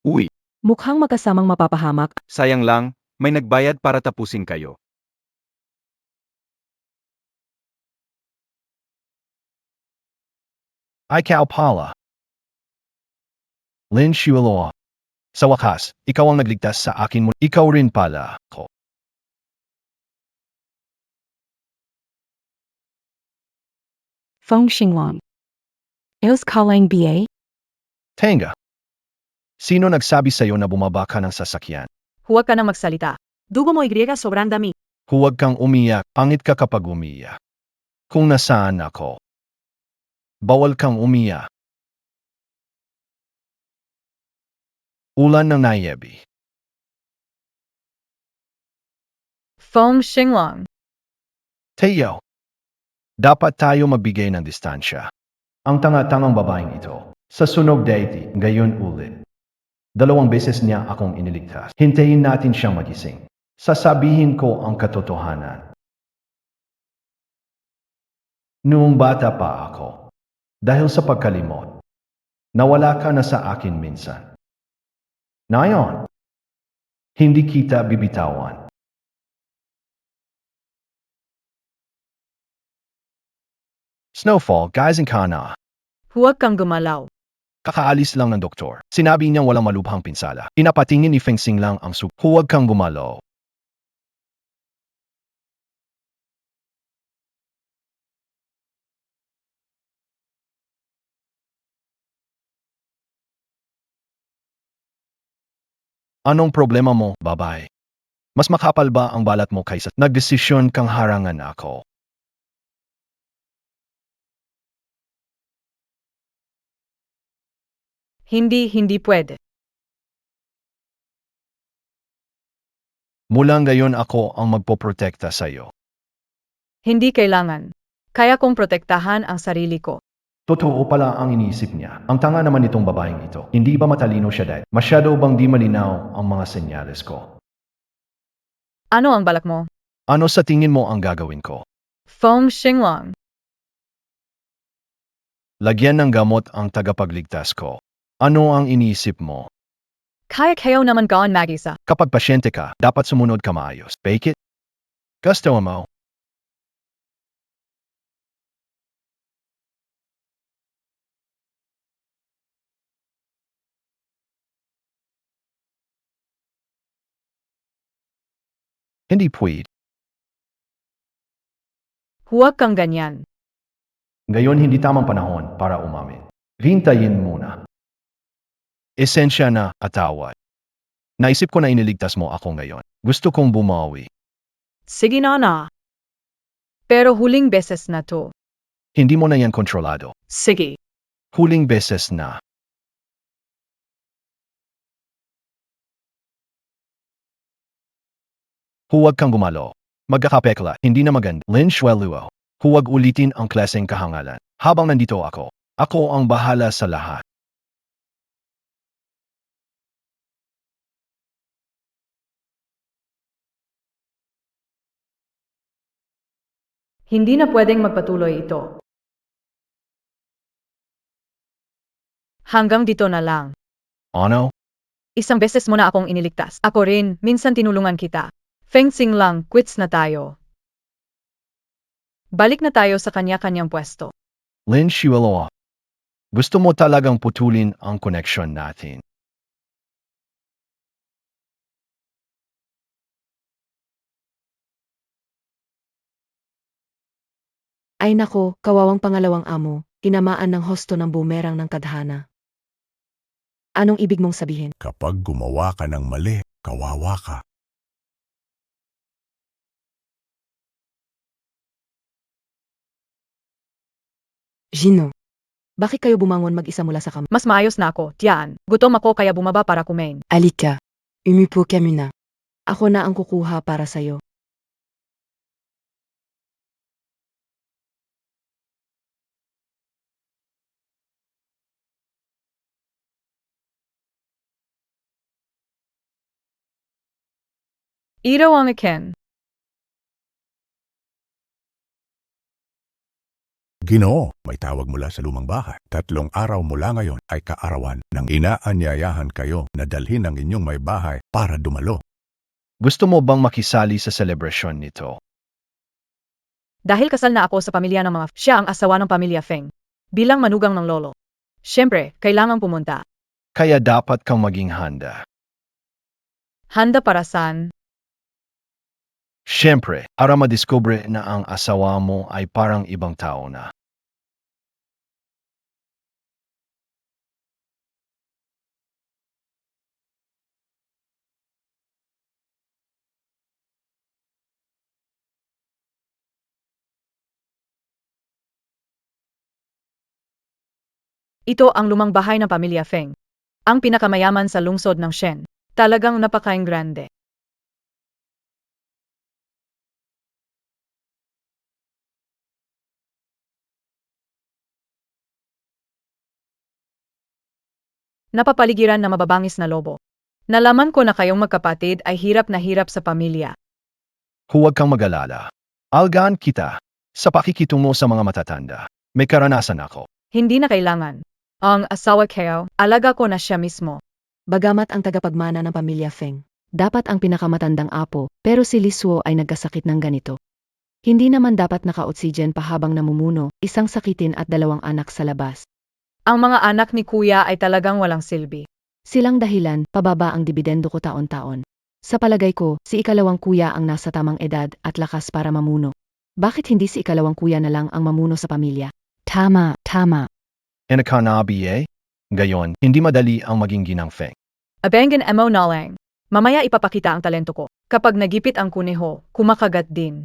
Uy, Mukhang magkasamang mapapahamak. sayang lang, may nagbayad para tapusin kayo. Ikaw pala. Lin Shulo. Sa wakas, ikaw ang nagligtas sa akin mo. Ikaw rin pala, ko. Feng Xinglang. Eos Kalang BA. Tenga. Sino nagsabi sa'yo na bumaba ka ng sasakyan? Huwag ka na magsalita. Dugo mo Y sobrang dami. Huwag kang umiyak, pangit ka kapag umiyak. Kung nasaan ako. Bawal kang umiyak. Ulan ng nayebi. Fong Xinglang. Teo. Dapat tayo magbigay ng distansya. Ang tanga-tangang babaeng ito. Sa sunog date, gayon ulit. 2 beses niya akong iniligtas. Hintayin natin siyang magising. Sasabihin ko ang katotohanan. Noong bata pa ako, dahil sa pagkalimot, nawala ka na sa akin minsan. Ngayon, hindi kita bibitawan. Snowfall, guys ka na. Huwag kang gumalaw. Kakaalis lang ng doktor. Sinabi niyang walang malubhang pinsala. Pinapatingin ni Feng Xing lang ang Huwag kang gumalaw. Anong problema mo, babae? Mas makapal ba ang balat mo kaysa nagdesisyon kang harangan ako? Hindi pwede. Mula ngayon ako ang magpoprotekta sa iyo. Hindi kailangan. Kaya kong protektahan ang sarili ko. Totoo pala ang iniisip niya. Ang tanga naman itong babaeng ito. Hindi ba matalino siya dahil? Masyado bang di malinaw ang mga senyales ko? Ano ang balak mo? Ano sa tingin mo ang gagawin ko? Feng Xinglong. Lagyan ng gamot ang tagapagligtas ko. Ano ang iniisip mo? Kaya kayo naman gawin mag-isa. Kapag pasyente ka, dapat sumunod ka maayos. Fake it? Gusto mo? Hindi pwede. Huwag kang ganyan. Ngayon hindi tamang panahon para umamin. Hintayin muna. Esensya na atawad. Naisip ko na iniligtas mo ako ngayon. Gusto kong bumawi. Sige na. Pero huling beses na to. Hindi mo na yan kontrolado. Sige. Huling beses na. Huwag kang gumalo. Magkakapekla, hindi na maganda. Lin Shueluo. Huwag ulitin ang klaseng kahangalan. Habang nandito ako, ako ang bahala sa lahat. Hindi na pwedeng magpatuloy ito. Hanggang dito na lang. Ano? Isang beses mo na akong iniligtas. Ako rin, minsan tinulungan kita. Feng Xinglang, quits na tayo. Balik na tayo sa kanya-kanyang pwesto. Lin Shueluo. Gusto mo talagang putulin ang connection natin. Ay nako, kawawang pangalawang amo, tinamaan ng husto ng bumerang ng tadhana. Anong ibig mong sabihin? Kapag gumawa ka ng mali, kawawa ka. Gino, bakit kayo bumangon mag-isa mula sa kama? Mas maayos na ako, tiyan. Gutom ako kaya bumaba para kumain. Alika, umupo ka muna. Ako na ang kukuha para sa'yo. Ito ang akin. Ginoo, may tawag mula sa lumang bahay. 3 araw mula ngayon ay kaarawan nang inaanyayahan kayo na dalhin ang inyong may bahay para dumalo. Gusto mo bang makisali sa selebrasyon nito? Dahil kasal na ako sa pamilya ng siya ang asawa ng pamilya Feng. Bilang manugang ng lolo. Siyempre, kailangang pumunta. Kaya dapat kang maging handa. Handa para saan? Siyempre, para madiskubre na ang asawa mo ay parang ibang tao na. Ito ang lumang bahay ng pamilya Feng. Ang pinakamayaman sa lungsod ng Shen. Talagang napakaing grande. Napapaligiran na mababangis na lobo. Nalaman ko na kayong magkapatid ay hirap na hirap sa pamilya. Huwag kang mag-alala. Algaan kita. Sa pakikitungo sa mga matatanda. May karanasan ako. Hindi na kailangan. Ang asawa kayo, alaga ko na siya mismo. Bagamat ang tagapagmana ng pamilya Feng, dapat ang pinakamatandang apo, pero si Lisuo ay nagkasakit ng ganito. Hindi naman dapat naka-oxygen pa habang namumuno, isang sakitin at 2 anak sa labas. Ang mga anak ni kuya ay talagang walang silbi. Silang dahilan, pababa ang dibidendo ko taon-taon. Sa palagay ko, si ikalawang kuya ang nasa tamang edad at lakas para mamuno. Bakit hindi si ikalawang kuya na lang ang mamuno sa pamilya? Tama. Enakanabiye? Gayon, hindi madali ang maging ginang Feng. Abengan mo na lang. Mamaya ipapakita ang talento ko. Kapag nagipit ang kuneho, kumakagat din.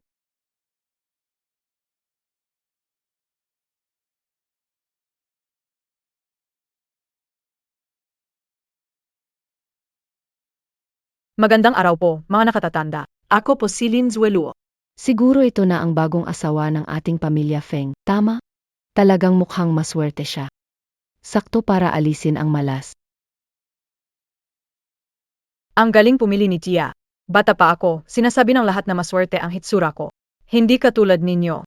Magandang araw po, mga nakatatanda. Ako po si Lin Zueluo. Siguro ito na ang bagong asawa ng ating pamilya Feng, tama? Talagang mukhang maswerte siya. Sakto para alisin ang malas. Ang galing pumili ni Tia. Bata pa ako, sinasabi ng lahat na maswerte ang hitsura ko. Hindi katulad ninyo.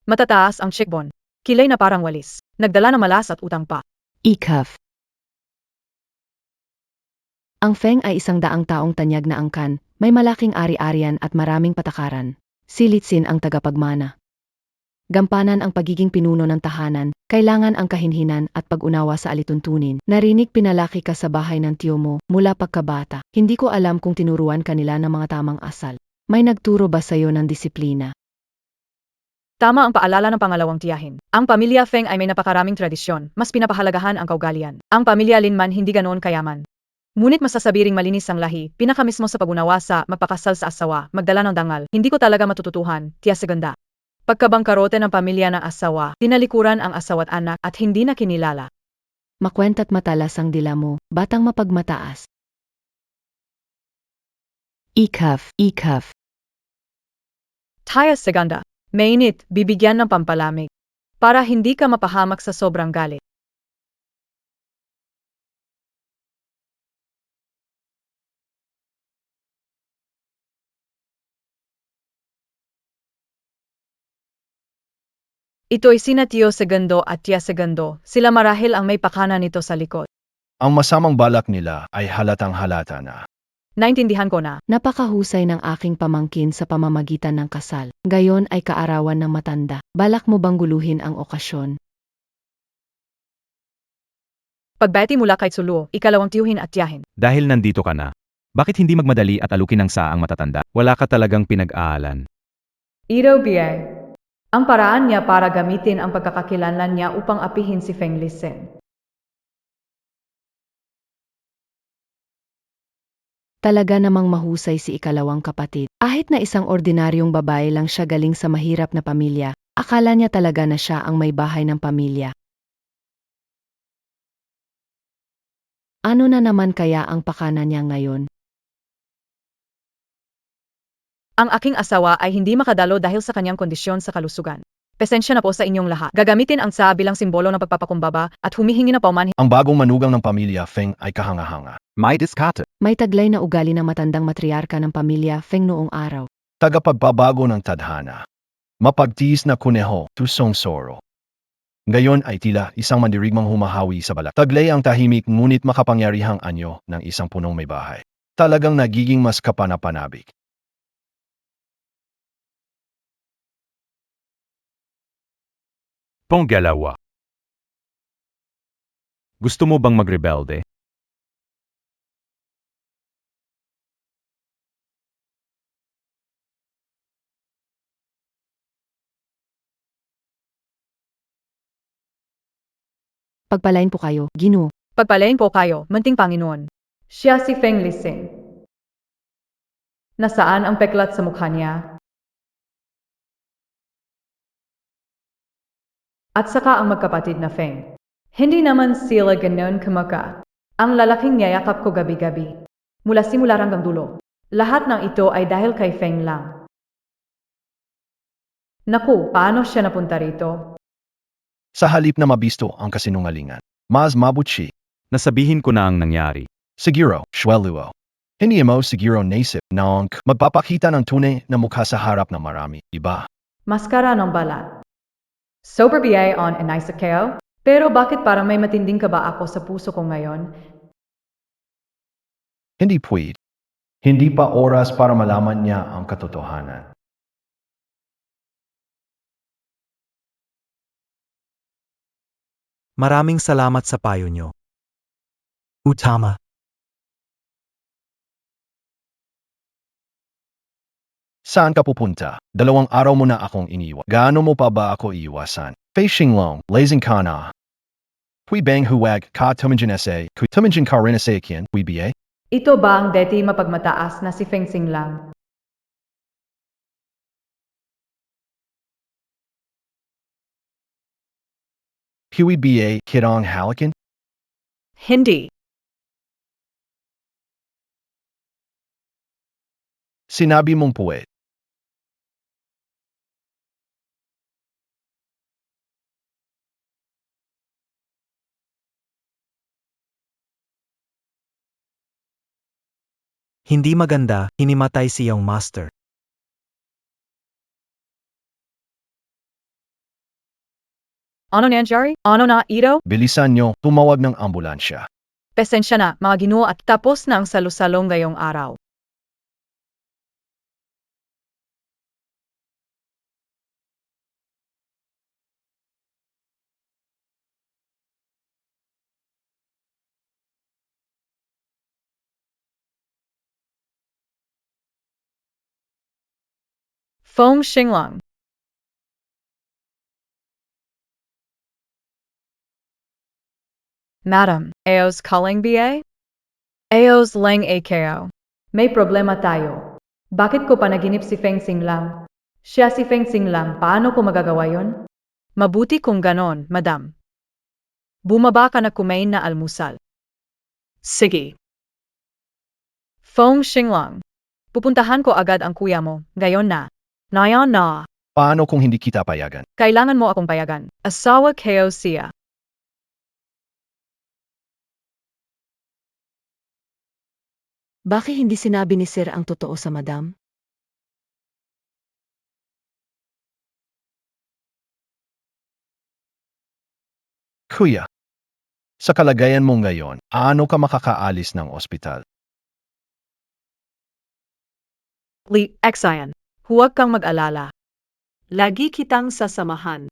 Matataas ang cheekbone. Kilay na parang walis. Nagdala ng malas at utang pa. Ikaf. Ang Feng ay 100 taong tanyag na angkan, may malaking ari-arian at maraming patakaran. Si Litsin ang tagapagmana. Gampanan ang pagiging pinuno ng tahanan, kailangan ang kahinhinan at pag-unawa sa alituntunin. Narinig pinalaki ka sa bahay ng tiyo mo mula pagkabata. Hindi ko alam kung tinuruan kanila ng mga tamang asal. May nagturo ba sa'yo ng disiplina? Tama ang paalala ng pangalawang tiyahin. Ang pamilya Feng ay may napakaraming tradisyon, mas pinapahalagahan ang kaugalian. Ang pamilya Linman hindi ganoon kayaman. Ngunit masasabiring malinis ang lahi, pinaka mismo sa pag-unawa sa magpakasal sa asawa, magdala ng dangal. Hindi ko talaga matututuhan, tiya segunda. Pagkabangkarote ng pamilya ng asawa, tinalikuran ang asawa't anak at hindi na kinilala. Makwenta't matalas ang dila mo, batang mapagmataas. Ikaf. Tiya segunda. Mainit, bibigyan ng pampalamig. Para hindi ka mapahamak sa sobrang galit. Ito'y sina Tio Segundo at Tia Segundo, sila marahil ang may pakana nito sa likod. Ang masamang balak nila ay halatang halata na. Naintindihan ko na. Napakahusay ng aking pamangkin sa pamamagitan ng kasal. Gayon ay kaarawan ng matanda. Balak mo bang guluhin ang okasyon? Pagbati mula kay Sulu, ikalawang tiyuhin at tiyahin. Dahil nandito ka na, bakit hindi magmadali at alukin ng saang matatanda? Wala ka talagang pinag-aalan. Iro Biay. Ang paraan niya para gamitin ang pagkakakilanlan niya upang apihin si Feng Lisen. Talaga namang mahusay si ikalawang kapatid. Kahit na isang ordinaryong babae lang siya galing sa mahirap na pamilya, akala niya talaga na siya ang may bahay ng pamilya. Ano na naman kaya ang pakana niya ngayon? Ang aking asawa ay hindi makadalo dahil sa kanyang kondisyon sa kalusugan. Pasensya na po sa inyong lahat. Gagamitin ang sa bilang simbolo ng pagpapakumbaba at humihingi na paumanhin. Ang bagong manugang ng pamilya Feng ay kahanga-hanga. May diskarte. May taglay na ugali ng matandang matriarka ng pamilya Feng noong araw. Tagapagbabago ng tadhana. Mapagtiis na kuneho, tusong soro. Ngayon ay tila isang mandirigmang humahawi sa balak. Taglay ang tahimik ngunit makapangyarihang anyo ng isang punong may bahay. Talagang nagiging mas kapanapanabik. Ponggalawa. Gusto mo bang magrebelde? Pagpalain po kayo, Ginoo. Pagpalain po kayo, munting Panginoon. Siya si Feng Lisen. Nasaan ang peklat sa mukha niya? At saka ang magkapatid na Feng. Hindi naman sila ganoon kamukha. Ang lalaking niyayakap ko gabi-gabi. Mula simula hanggang dulo. Lahat ng ito ay dahil kay Feng lang. Naku, paano siya napunta rito? Sa halip na mabisto ang kasinungalingan, mas mabuti. Nasabihin ko na ang nangyari. Siguro, Shweluo. Hindi mo siguro naisip na magpapakita ng tunay na mukha sa harap ng marami, iba. Maskara ng balat. Sober BA on Enisakeo? Pero bakit parang may matinding kaba ako sa puso ko ngayon? Hindi pwede. Hindi pa oras para malaman niya ang katotohanan. Maraming salamat sa payo nyo. Utama. Saan ka pupunta? 2 araw mo na akong iniwan. Gaano mo pa ba ako iiwasan? Facing long, lazing ka na. Hui bang huwag ka tumingin essay, kui tumingin ka rin essay kien, hui ba? Ito ba ang deti mapagmataas na si Feng Xing lang? Hui ba kitang halakin? Hindi. Sinabi mong puwet. Hindi maganda, hinimatay siyang master. Ano nangyari? Ano na, Ito? Bilisan nyo, tumawag ng ambulansya. Pasensya na, mga ginoo at tapos na ang salusalong ngayong araw. Feng Xinglang. Madam, Aos calling BA? Aos lang AKO. May problema tayo. Bakit ko panaginip si Feng Xinglang? Siya si Feng Xinglang, paano ko magagawa yon? Mabuti kung ganon, madam. Bumaba ka na kumain na almusal. Sige. Feng Xinglang. Pupuntahan ko agad ang kuya mo, gayon na. Ngayon na. Paano kung hindi kita payagan? Kailangan mo akong payagan. Asawa ko siya. Bakit hindi sinabi ni Sir ang totoo sa madam? Kuya, sa kalagayan mo ngayon, ano ka makakaalis ng ospital? Li Xian. Huwag kang mag-alala. Lagi kitang sasamahan.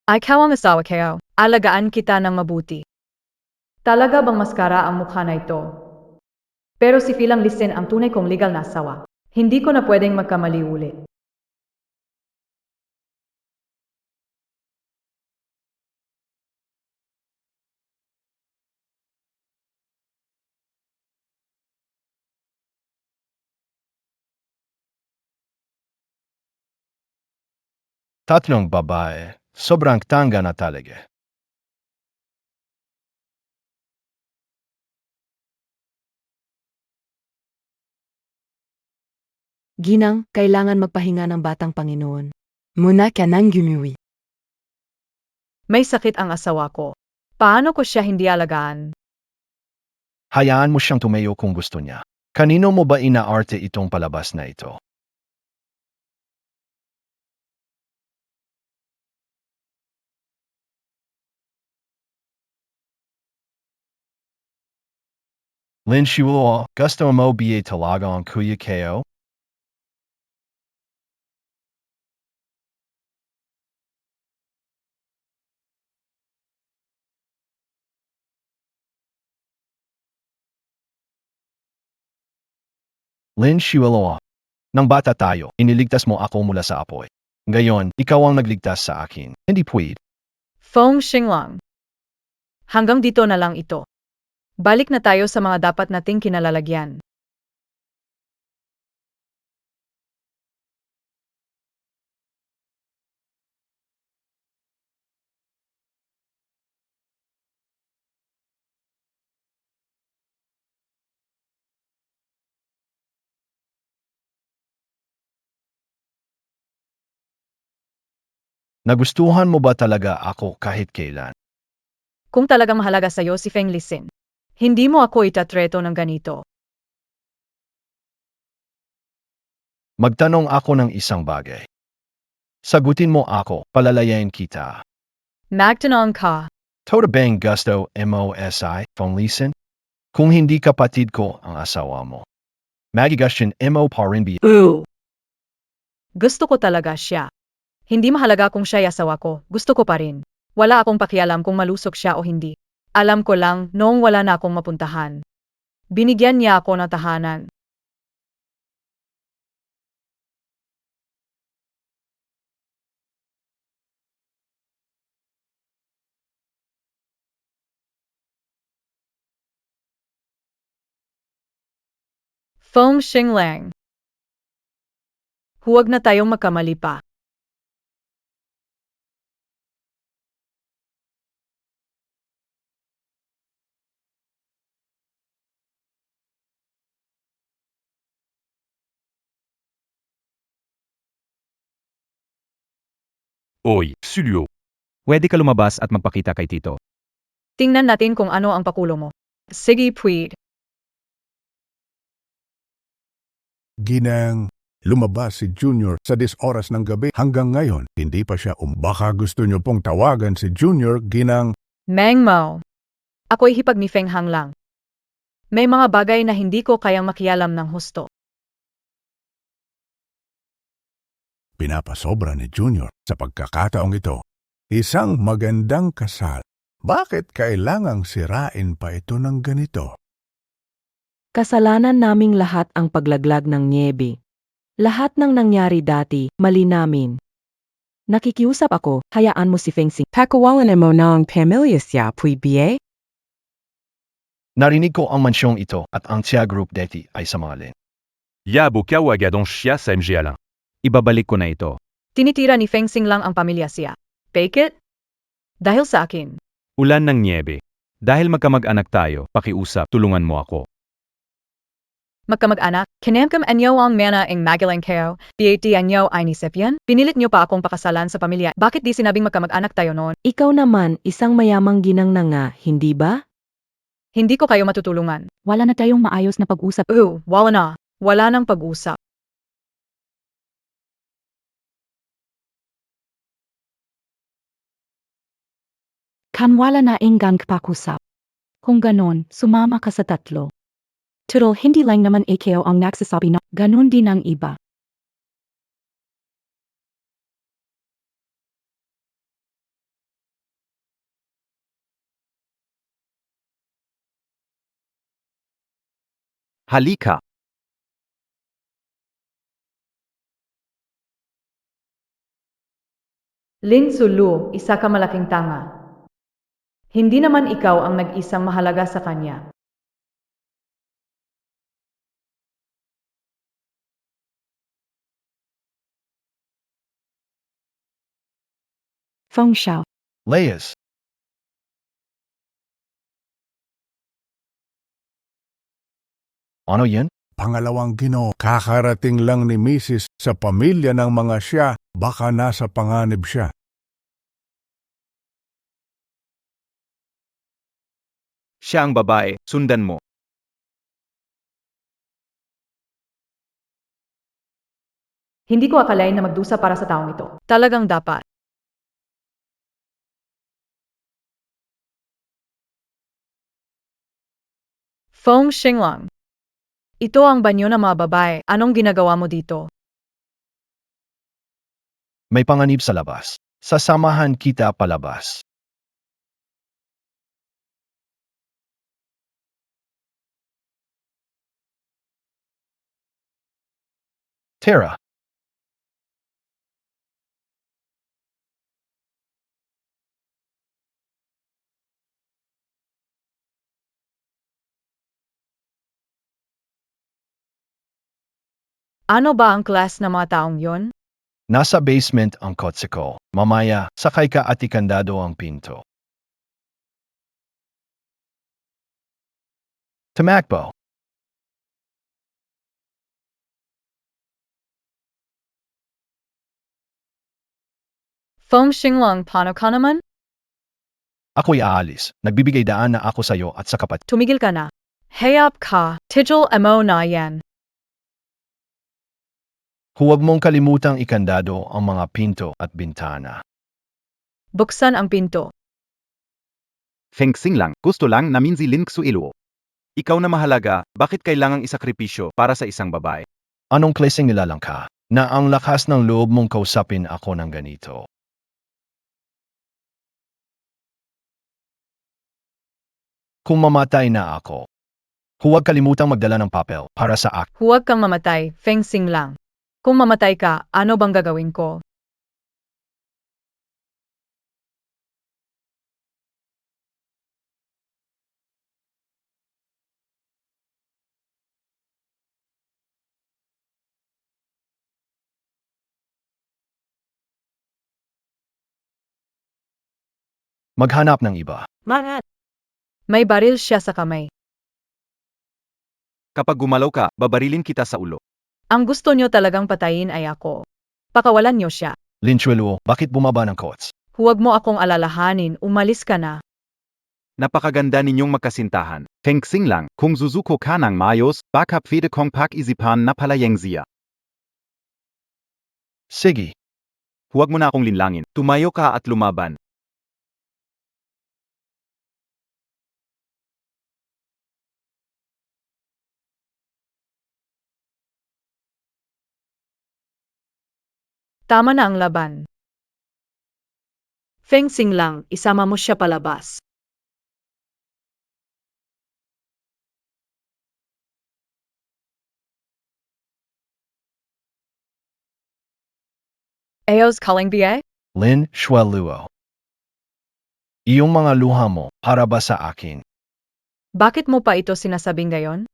Ikaw ang asawa ko. Alagaan kita ng mabuti. Talaga bang maskara ang mukha na ito? Pero si Philang Listen ang tunay kong legal na asawa. Hindi ko na pwedeng magkamali ulit. Tatlong babae, sobrang tanga na talaga. Ginang, kailangan magpahinga ng batang Panginoon. Muna ka nang gumuwi. May sakit ang asawa ko. Paano ko siya hindi alagaan? Hayaan mo siyang tumayo kung gusto niya. Kanino mo ba inaarte itong palabas na ito? Lin Shuo, gusto mo ba talaga ang kuya ko? Lin Shuo, nang bata tayo, iniligtas mo ako mula sa apoy. Ngayon, ikaw ang nagligtas sa akin. Hindi pwede. Feng Xinglang. Hanggang dito na lang ito. Balik na tayo sa mga dapat nating kinalalagyan. Nagustuhan mo ba talaga ako kahit kailan? Kung talagang mahalaga sa'yo si Feng Listen, hindi mo ako itatreto ng ganito. Magtanong ako ng isang bagay. Sagutin mo ako, palalayain kita. Magtanong ka. Toda bang gusto MOSI, Feng Lisen? Kung hindi kapatid ko ang asawa mo. Magigustin mo pa rin ba? Gusto ko talaga siya. Hindi mahalaga kung siya'y asawa ko, gusto ko pa rin. Wala akong pakialam kung malusok siya o hindi. Alam ko lang, noong wala na akong mapuntahan. Binigyan niya ako ng tahanan. Feng Xinglang. Huwag na tayong magkamali pa. Oy, Sulyo. Pwede ka lumabas at magpakita kay Tito. Tingnan natin kung ano ang pakulo mo. Sige, Pwede. Ginang, lumabas si Junior sa 10 oras ng gabi hanggang ngayon. Hindi pa siya Baka gusto niyo pong tawagan si Junior, Ginang. Meng Mao. Ako'y hipag ni Feng Hang lang. May mga bagay na hindi ko kayang makialam ng husto. Pinapasobra ni Junior sa pagkakataong ito. Isang magandang kasal. Bakit kailangang sirain pa ito ng ganito? Kasalanan naming lahat ang paglaglag ng niebe. Lahat ng nangyari dati, mali namin. Nakikiusap ako, hayaan mo si Feng Xing. Pakawalan mo ng pamilya siya, Pwede. Narinig ko ang mansyong ito at ang Tia Group dati ay samalin. Yabu kya wagadong siya sa MGA lang. Ibabalik ko na ito. Tinitira ni Feng Xing lang ang pamilya siya. Fake it? Dahil sa akin. Ulan ng niebe. Dahil magkamag-anak tayo, pakiusap, tulungan mo ako. Magkamag-anak, kinamkam anyo ang mana ing magalang kayo, di anyo ay nisipyan? Pinilit niyo pa akong pakasalan sa pamilya. Bakit di sinabing magkamag-anak tayo noon? Ikaw naman, isang mayamang ginang na nga, hindi ba? Hindi ko kayo matutulungan. Wala na tayong maayos na pag-usap. Wala na. Wala nang pag-usap. Kanwala na inggan pakusap. Kung ganon, sumama ka sa tatlo. Tudol hindi lang naman ikaw ang nagsasabi na ganon din ang iba. Halika. Lin Sulu, isa ka malaking tanga. Hindi naman ikaw ang nag-isang mahalaga sa kanya. Feng Xiao. Layas. Ano yan? Pangalawang Ginoo, kakarating lang ni Mrs. sa pamilya ng mga siya, baka nasa panganib siya. Siya ang babae, sundan mo. Hindi ko akalain na magdusa para sa taong ito. Talagang dapat. Feng Xinglang. Ito ang banyo ng mga babae. Anong ginagawa mo dito? May panganib sa labas. Sasamahan kita palabas. Tara. Ano ba ang class ng mga taong yon? Nasa basement ang kotse ko. Mamaya, sakay ka at ikandado ang pinto. Tumakbo. Feng Xinglang, paano ka naman? Ako'y aalis. Nagbibigay daan na ako sa'yo at sa kapatid. Tumigil ka na. Hayop ka. Tigil mo na yan. Huwag mong kalimutang ikandado ang mga pinto at bintana. Buksan ang pinto. Feng Xing lang, gusto lang namin si Lin Xuelo. Ikaw na mahalaga, bakit kailangang isakripisyo para sa isang babae? Anong klaseng nilalang ka na ang lakas ng loob mong kausapin ako ng ganito? Kung mamatay na ako, huwag kalimutang magdala ng papel para sa akin. Huwag kang mamatay, Feng Xinglang. Kung mamatay ka, ano bang gagawin ko? Maghanap ng iba. May baril siya sa kamay. Kapag gumalaw ka, babarilin kita sa ulo. Ang gusto nyo talagang patayin ay ako. Pakawalan nyo siya. Linchuelo, bakit bumaba ng coach? Huwag mo akong alalahanin, umalis ka na. Napakaganda ninyong magkasintahan. Feng Xinglang, kung Suzuko ka ng maayos, baka pwede kong pag-isipan na palayang siya. Sige, Huwag mo na akong linlangin. Tumayo ka at lumaban. Tama na ang laban. Feng Xinglang, isama mo siya palabas. Eos calling BA? Lin Shueluo. Iyong mga luha mo, para ba sa akin? Bakit mo pa ito sinasabing gayon?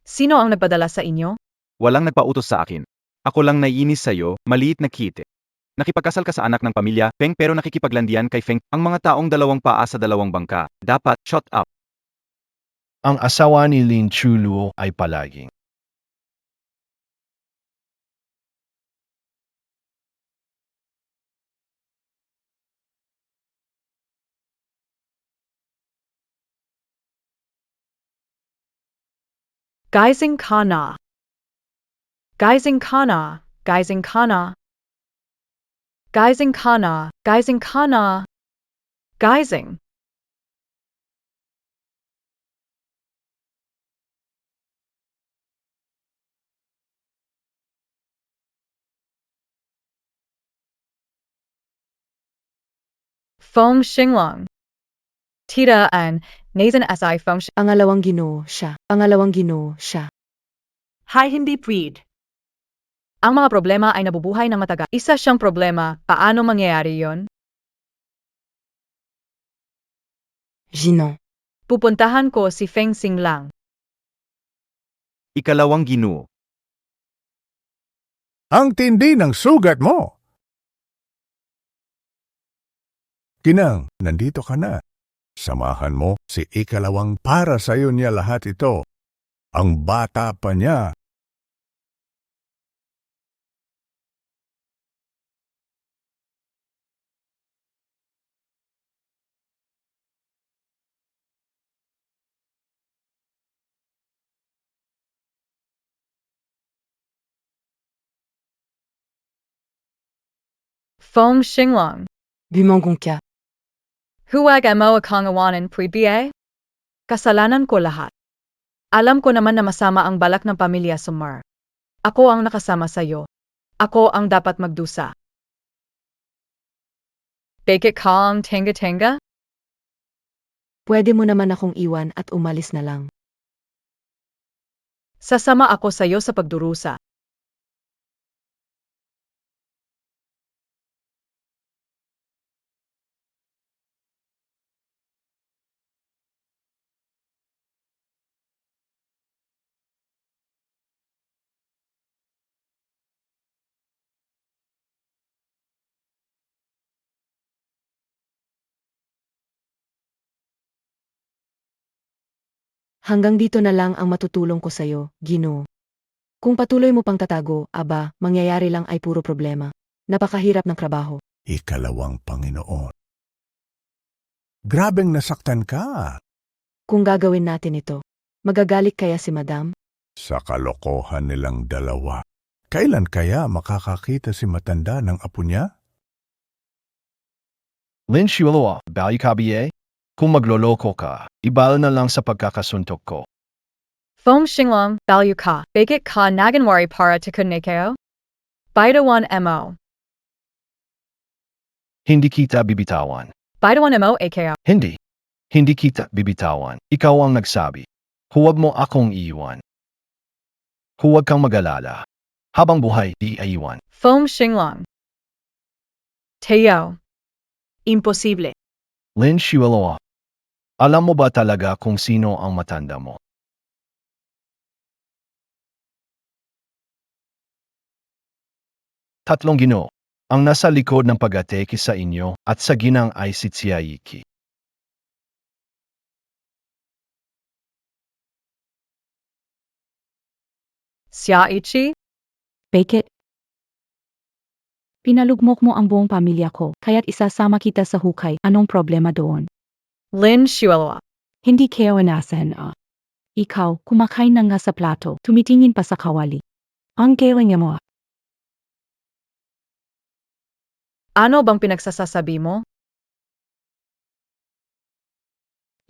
Sino ang nagpadala sa inyo? Walang nagpautos sa akin. Ako lang naiinis sa'yo, maliit na kite. Nakipagkasal ka sa anak ng pamilya, Feng, pero nakikipaglandian kay Feng, ang mga taong dalawang paa sa dalawang bangka. Dapat, shut up. Ang asawa ni Lin Chuluo ay palaging Geising Kana. Geising Kana. Geising Kana. Geising Kana. Geising Kana. Geising. Feng Xinglang. Tita and Nathan SI Feng Pangalawang ginoo siya. Pangalawang ginoo siya. Hi, hindi pwede. Ang mga problema ay nabubuhay ng matagal. Isa siyang problema, paano mangyayari yon? Gino. Pupuntahan ko si Feng Xinglang. Ikalawang ginoo. Ang tindi ng sugat mo! Kinang, nandito ka na. Samahan mo si ikalawang para sa'yo niya lahat ito. Ang bata pa niya. Feng Xinglang. Bumongkong ka. Huwag mo akong awanan, PBA? Kasalanan ko lahat. Alam ko naman na masama ang balak ng pamilya Sumar. Ako ang nakasama sa'yo. Ako ang dapat magdusa. Bakit ka ang tenga-tenga? Pwede mo naman akong iwan at umalis na lang. Sasama ako sa'yo sa pagdurusa. Hanggang dito na lang ang matutulong ko sa'yo, Ginoo. Kung patuloy mo pang tatago, aba, mangyayari lang ay puro problema. Napakahirap ng trabaho. Ikalawang Panginoon. Grabeng nasaktan ka. Kung gagawin natin ito, magagalit kaya si Madam? Sa kalokohan nilang dalawa. Kailan kaya makakakita si matanda ng apo niya? Lin Shueluo, value ka BA? Kung magloloko ka, ibal na lang sa pagkakasuntok ko. Feng Xinglang, value ka. Bakit ka naganwari para takunekeo? Baitawan mo. Hindi kita bibitawan. Baitawan mo akeo. Hindi. Hindi kita bibitawan. Ikaw ang nagsabi. Huwag mo akong iiwan. Huwag kang mag-alala. Habang buhay, di iiwan. Feng Xinglang. Teo. Imposible. Lin Shueluo. Alam mo ba talaga kung sino ang matanda mo? Tatlong ginoo. Ang nasa likod ng pag-atake sa inyo at sa ginang ay si Tsiaiki. Siya Ichi? Bakit? Pinalugmok mo ang buong pamilya ko, kaya't isasama kita sa hukay. Anong problema doon? Lin Shuelwa. Hindi kayo inasahan Ikaw, kumakain na nga sa plato, tumitingin pa sa kawali. Ang galing mo. Ano bang pinagsasasabi mo?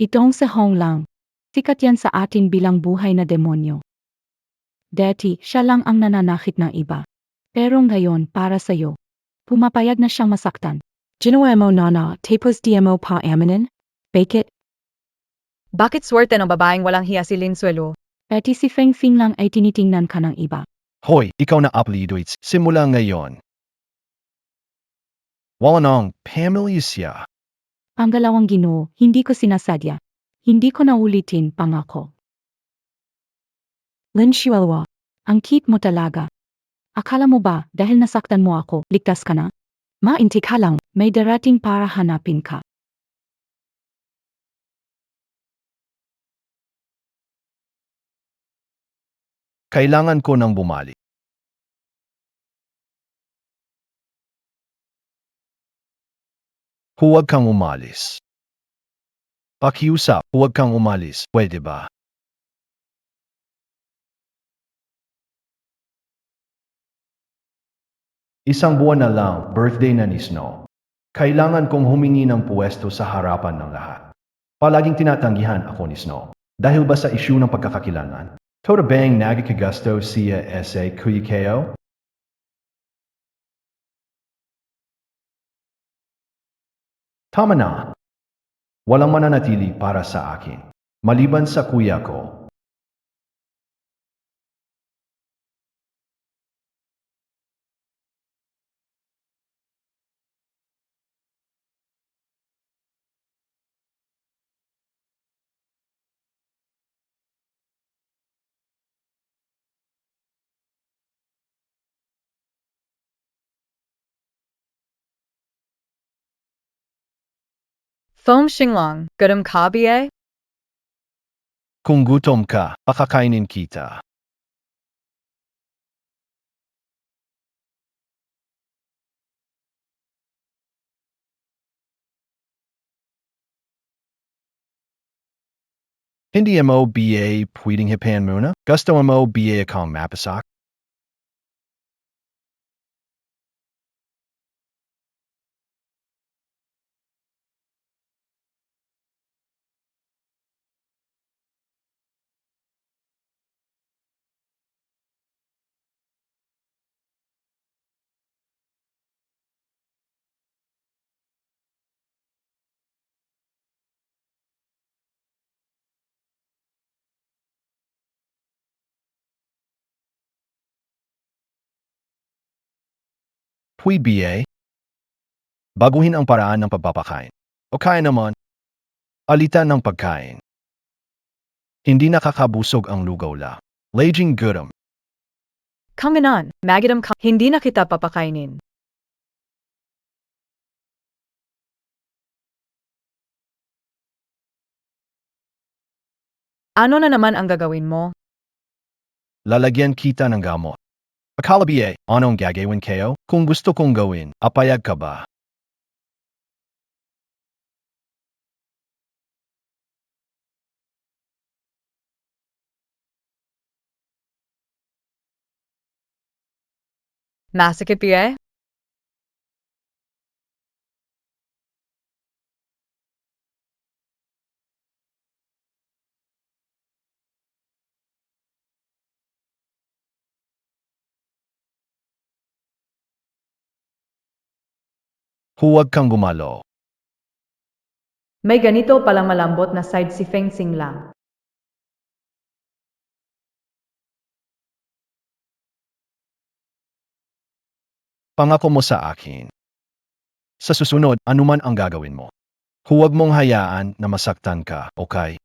Itong sa Hong lang. Sikat yan sa atin bilang buhay na demonyo. Dati, siya lang ang nananakit ng iba. Pero ngayon, para sa'yo, pumapayag na siyang masaktan. Ginawa mo nana, tapos di mo pa aminin? Bakit? Bakit swerte ng babaeng walang hiya si Lin Suelo? Pati si Feng Fing lang ay tinitingnan ka ng iba. Hoy, ikaw na apelido simula ngayon. Wala nang pamilya siya. Pangalawang Ginoo, hindi ko sinasadya. Hindi ko naulitin, pangako. Lin Shuelwa, ang cute mo talaga. Akala mo ba, dahil nasaktan mo ako, ligtas ka na? Mainti ka lang, may darating para hanapin ka. Kailangan ko nang bumalik. Huwag kang umalis. Pakiusap, huwag kang umalis, pwede ba? Isang buwan na lang, birthday na ni Snow. Kailangan kong humingi ng puwesto sa harapan ng lahat. Palaging tinatanggihan ako ni Snow. Dahil ba sa isyu ng pagkakakilanlan? Toda bang nagkakagusto siya sa kuya kayo? Tama na. Walang mananatili para sa akin. Maliban sa kuya ko. Foam Xinglong, Gudum Kabiye? Kung gutom ka, pakakainin kita. Hindi mo BA pwedeng hipan muna? Gusto mo BA akong mapasak? Pwi BA? Baguhin ang paraan ng pagpapakain. O kaya naman, alitan ng pagkain. Hindi nakakabusog ang lugaw la. Laging gutom. Kanganan, Magadum Ka. Hindi na kita papakainin. Ano na naman ang gagawin mo? Lalagyan kita ng gamot. Akala BA, anong gagawin kayo? Kung gusto kong gawin, apayag ka ba? Masakit biye? Huwag kang gumalo. May ganito palang malambot na side si Feng Xing lang. Pangako mo sa akin. Sa susunod, anuman ang gagawin mo. Huwag mong hayaan na masaktan ka, okay?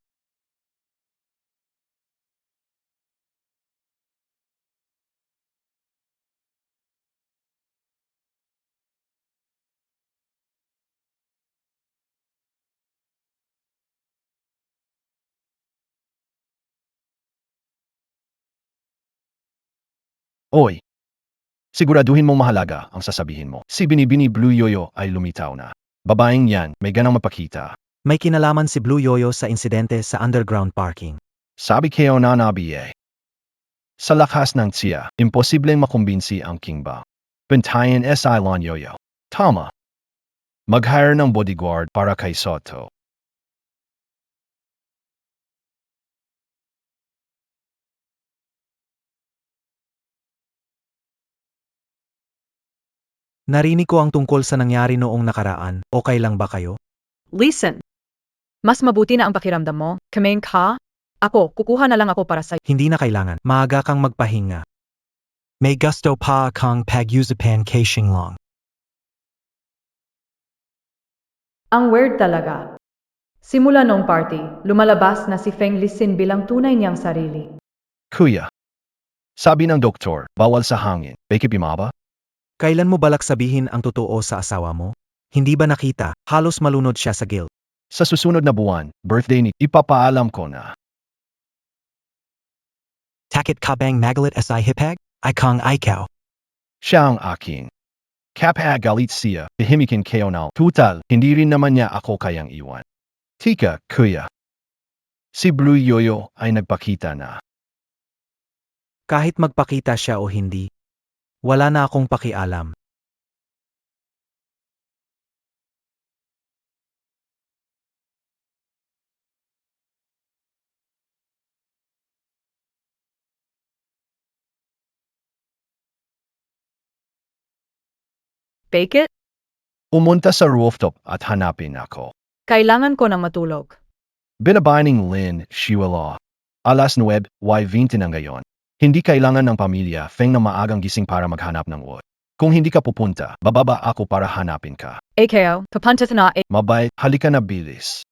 Oy, siguraduhin mong mahalaga ang sasabihin mo. Si Binibini Blue Yoyo ay lumitaw na. Babaeng yan, may ganang mapakita. May kinalaman si Blue Yoyo sa insidente sa underground parking. Sabi kayo na nabiye. Sa lakas ng siya, imposibleng makumbinsi ang King Ba. Bantayan Lon Yoyo. Tama. Mag-hire ng bodyguard para kay Soto. Narinig ko ang tungkol sa nangyari noong nakaraan, okay lang ba kayo? Listen. Mas mabuti na ang pakiramdam mo, kaming ka? Ako, kukuha na lang ako para sa Hindi na kailangan, maaga kang magpahinga. May gusto pa kang pag-usapan kay Xinglong. Ang weird talaga. Simula nung party, lumalabas na si Feng Lisin bilang tunay niyang sarili. Kuya. Sabi ng doktor, bawal sa hangin. Bakit bimaba? Kailan mo balak sabihin ang totoo sa asawa mo? Hindi ba nakita, halos malunod siya sa guilt. Sa susunod na buwan, birthday ni, ipapaalam ko na. Takit ka bang magalit asay hipag? Ay kang ikaw. Siya ang aking. Kapag galit siya, tahimikin kayo na. Tutal, hindi rin naman niya ako kayang iwan. Tika, kuya. Si Blue Yoyo ay nagpakita na. Kahit magpakita siya o hindi, wala na akong pakialam. Bake it? Umunta sa rooftop at hanapin ako. Kailangan ko ng matulog. Binabaning Lin, Shiwala. Alas 9:20 na ngayon. Hindi kailangan ng pamilya Feng na maagang gising para maghanap ng wood. Kung hindi ka pupunta, bababa ako para hanapin ka. AKO, papunta na Mabay, halika na bilis.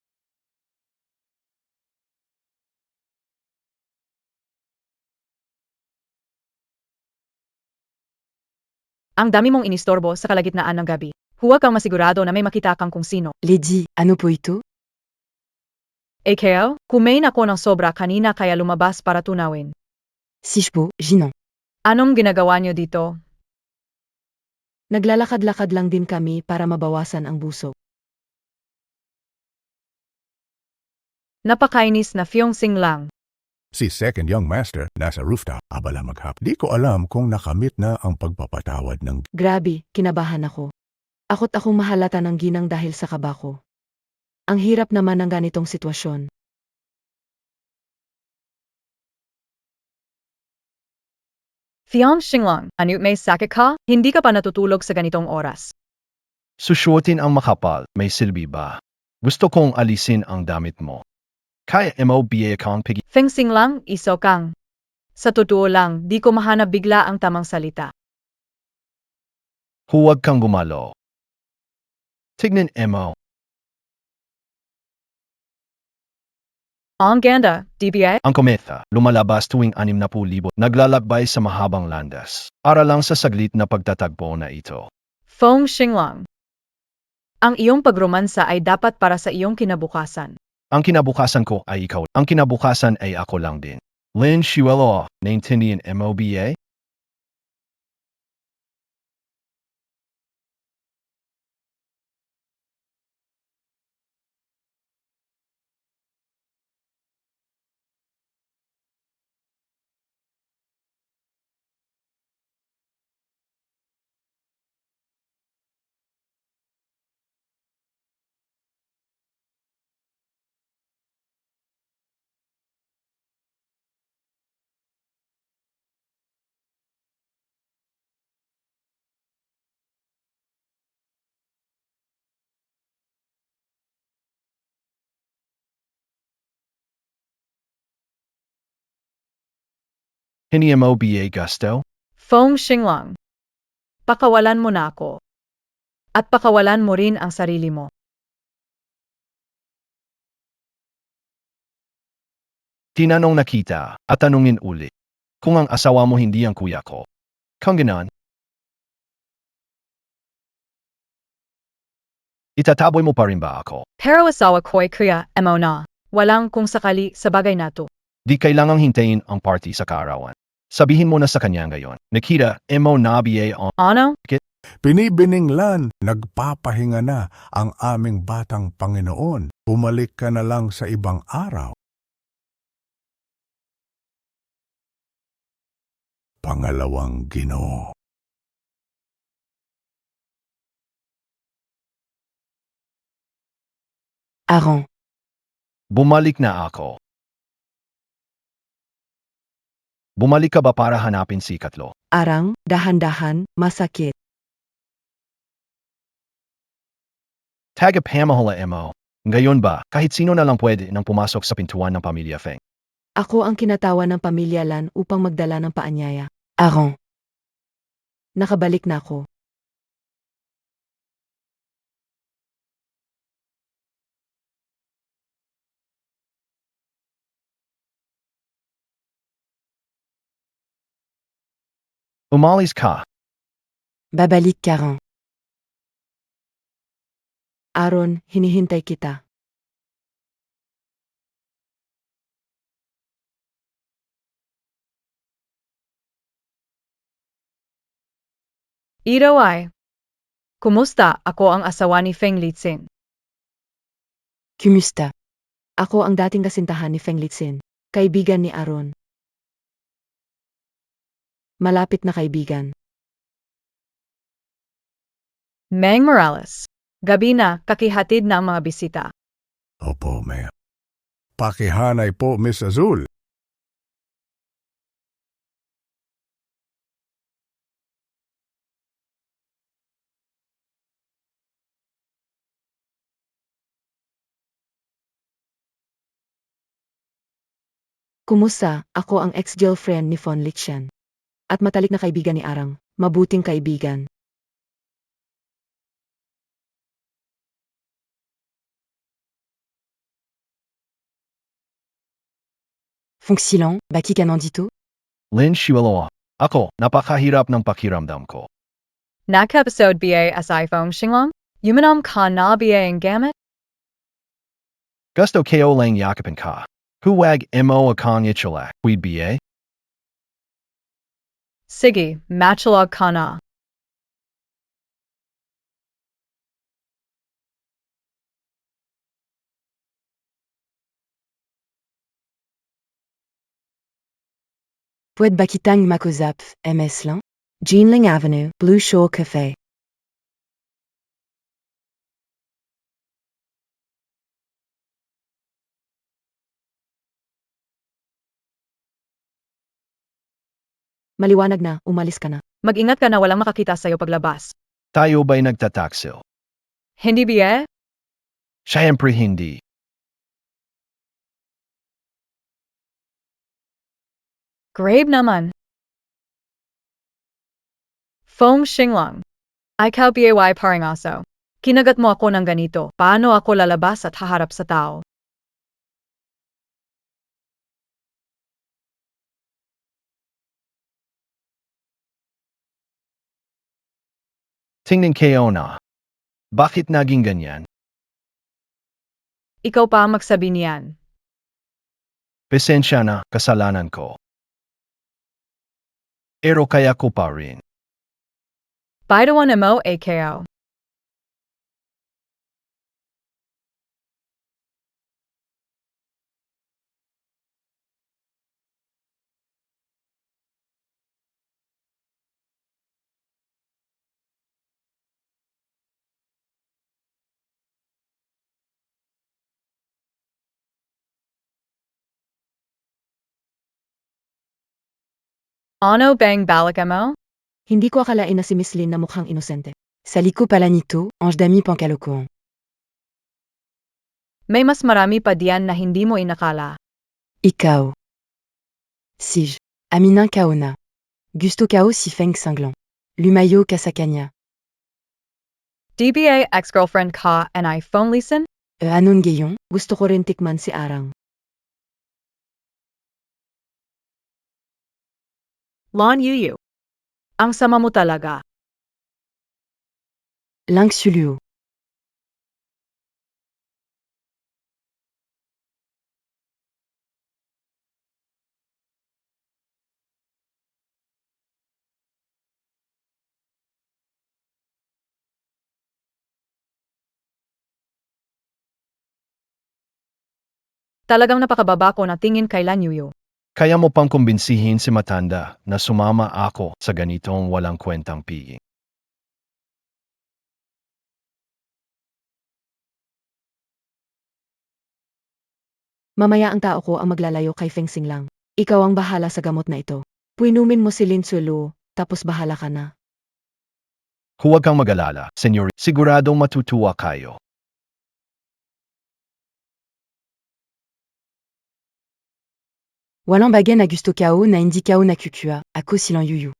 Ang dami mong inistorbo sa kalagitnaan ng gabi. Huwag kang masigurado na may makita kang kung sino. Lady, ano po ito? AKO, kumain ako ng sobra kanina kaya lumabas para tunawin. Sishpo, Jinon. Anong ginagawa niyo dito? Naglalakad-lakad lang din kami para mabawasan ang busog. Napakainis na Fyong-sing lang. Si Second Young Master nasa rooftop, abala maghap. Di ko alam kung nakamit na ang pagpapatawad ng Grabe, kinabahan ako. Akot akong mahalata ng ginang dahil sa kaba ko. Ang hirap naman ng ganitong sitwasyon. Fyong-sing lang, ano may sakit ka? Hindi ka pa natutulog sa ganitong oras. Susuotin ang makapal, may silbi ba? Gusto kong alisin ang damit mo. Kaya MOBA kang pigi. Feng-sing lang, iso kang. Sa totoo lang, di ko mahanap bigla ang tamang salita. Huwag kang gumalo. Tignan mo. Ang ganda, DBA? Ang kometa, lumalabas tuwing 60,000, naglalakbay sa mahabang landas. Para lang sa saglit na pagtatagpo na ito. Feng-sing lang. Ang iyong pagromansa ay dapat para sa iyong kinabukasan. Ang kinabukasan ko ay ikaw. Ang kinabukasan ay ako lang din. Lin Shiwelo, naintindihan MOBA? Hindi MOBA gusto? Feng-sing lang. Pakawalan mo na ako. At pakawalan mo rin ang sarili mo. Tinanong na kita at tanungin ulit. Kung ang asawa mo hindi ang kuya ko. Kung ganon, itataboy mo pa rin ba ako? Pero asawa ko'y kuya, mo na. Walang kung sakali sa bagay na to. Di kailangang hintayin ang party sa kaarawan. Sabihin mo na sa kanya ngayon. Nakita, emo nabiye on. Ano? Binibininglan, nagpapahinga na ang aming batang Panginoon. Bumalik ka na lang sa ibang araw. Pangalawang Ginoo. Aaron, Bumalik na ako. Bumalik ka ba para hanapin si Katlo? Arang, dahan-dahan, masakit. Tagapamahala mo. Ngayon ba, kahit sino na lang pwede nang pumasok sa pintuan ng pamilya Feng? Ako ang kinatawan ng pamilya Lan upang magdala ng paanyaya. Aaron. Nakabalik na ako. Umalis ka. Babalik ka, Aaron. Aaron, hinihintay kita. Ito ay. Kumusta? Ako ang asawa ni Feng Litsin. Kumusta? Ako ang dating kasintahan ni Feng Litsin, kaibigan ni Aaron. Malapit na kaibigan. Mang Morales. Gabi na, kakihatid na ang mga bisita. Opo, Mayor. Pakihanay po, Miss Azul. Kumusta? Ako ang ex-girlfriend ni Von Lixian. At matalik na kaibigan ni Arang, mabuting kaibigan. Foncilon, baki ka nandito? Lin Shiwaloa. Ako, napakahirap ng pakiramdam ko. Naka-episode BA as iPhone Xinglong? Yumanom ka na BA ang gamit? Gusto ko lang yakapin ka. Huwag mo akong itulak. We'd ba? Sige, matchalog ka na. Pwede ba kitang makuzap, MS lang? Jeanling Avenue, Blue Shore Cafe. Maliwanag na, umalis ka na. Mag-ingat ka na walang makakita sa'yo paglabas. Tayo ba'y nagtataksil? Hindi BA? Siyempre hindi. Grave naman. Foam Xinglong. Ikaw BAY parang aso. Kinagat mo ako ng ganito. Paano ako lalabas at haharap sa tao? Tingnan kayo na. Bakit naging ganyan? Ikaw pa ang magsabi niyan. Pasensya na, kasalanan ko. Pero kaya ko pa rin. Baitawan mo AKO. Ano bang balik mo? Hindi ko akalain na si Miss Lin na mukhang inosente. Sa liko pala nito, ange dami pangkalokong. May mas marami pa diyan na hindi mo inakala. Ikaw. Sige. Aminan kao na. Gusto kao si Feng Sanglang. Lumayo ka sa kanya. DBA ex-girlfriend ka and iPhone listen? Anon gayon, gusto ko rin tikman si Arang. Lon Yuyu. Ang sama mo talaga. Lang Sulio. Talagang napakababa ko na tingin kay Lan Yuyu. Kaya mo pang kumbinsihin si Matanda na sumama ako sa ganitong walang kwentang piging. Mamaya ang tao ko ang maglalayo kay Feng Xinglang. Ikaw ang bahala sa gamot na ito. Puinumin mo si Lin Sulu, tapos bahala ka na. Huwag kang mag-alala, senyor. Siguradong matutuwa kayo. Walang bagay na gusto kao na hindi kao nakukua, ako silang yuyu.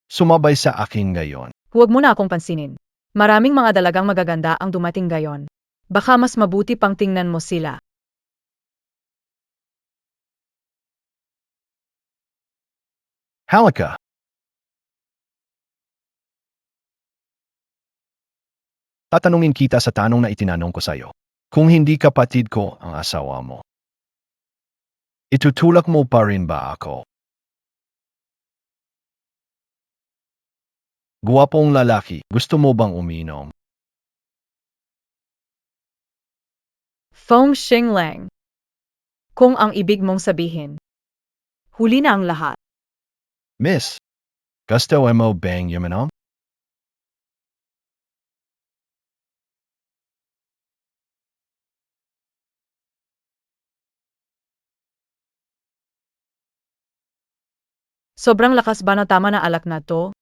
Sumabay sa akin ngayon. Huwag mo na akong pansinin. Maraming mga dalagang magaganda ang dumating gayon. Baka mas mabuti pang tingnan mo sila. Halika! Tatanungin kita sa tanong na itinanong ko sa'yo. Kung hindi kapatid ko ang asawa mo, itutulak mo pa rin ba ako? Guwapong lalaki, gusto mo bang uminom? Feng Xinglang. Kung ang ibig mong sabihin. Huli na ang lahat. Miss, gusto mo bang yuminom? Sobrang lakas ba na tama na alak na to?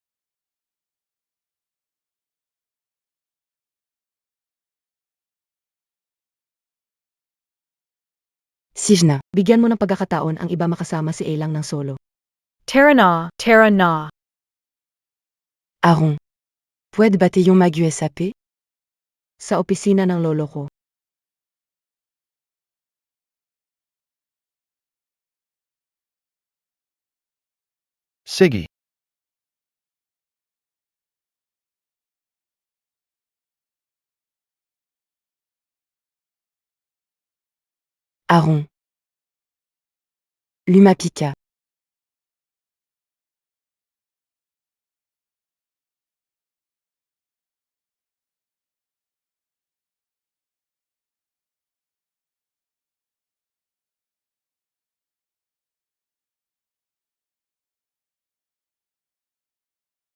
Sijna, bigyan mo ng pagkakataon ang iba makasama si Elang ng solo. Tara na, tara na. Aron. Pwede ba tayong mag-USAP? Sa opisina ng lolo ko. Sige. Aron. Lumapika.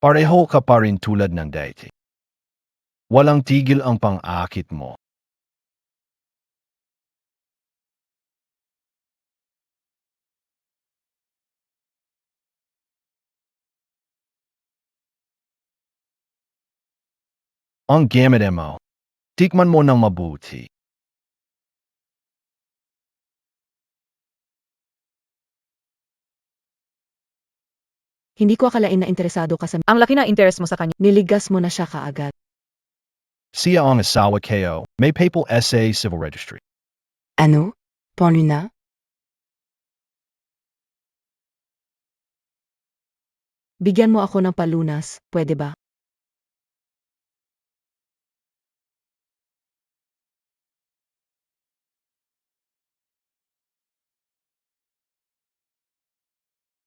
Pareho ka pa rin tulad ng dati. Walang tigil ang pang-akit mo. Ang gamit mo. Tikman mo ng mabuti. Hindi ko akalain na interesado ka sa... Ang laki na interest mo sa kanya. Niligas mo na siya kaagad. Siya ang asawa ko. May papal essay civil registry. Ano? Panluna? Bigyan mo ako ng palunas, pwede ba?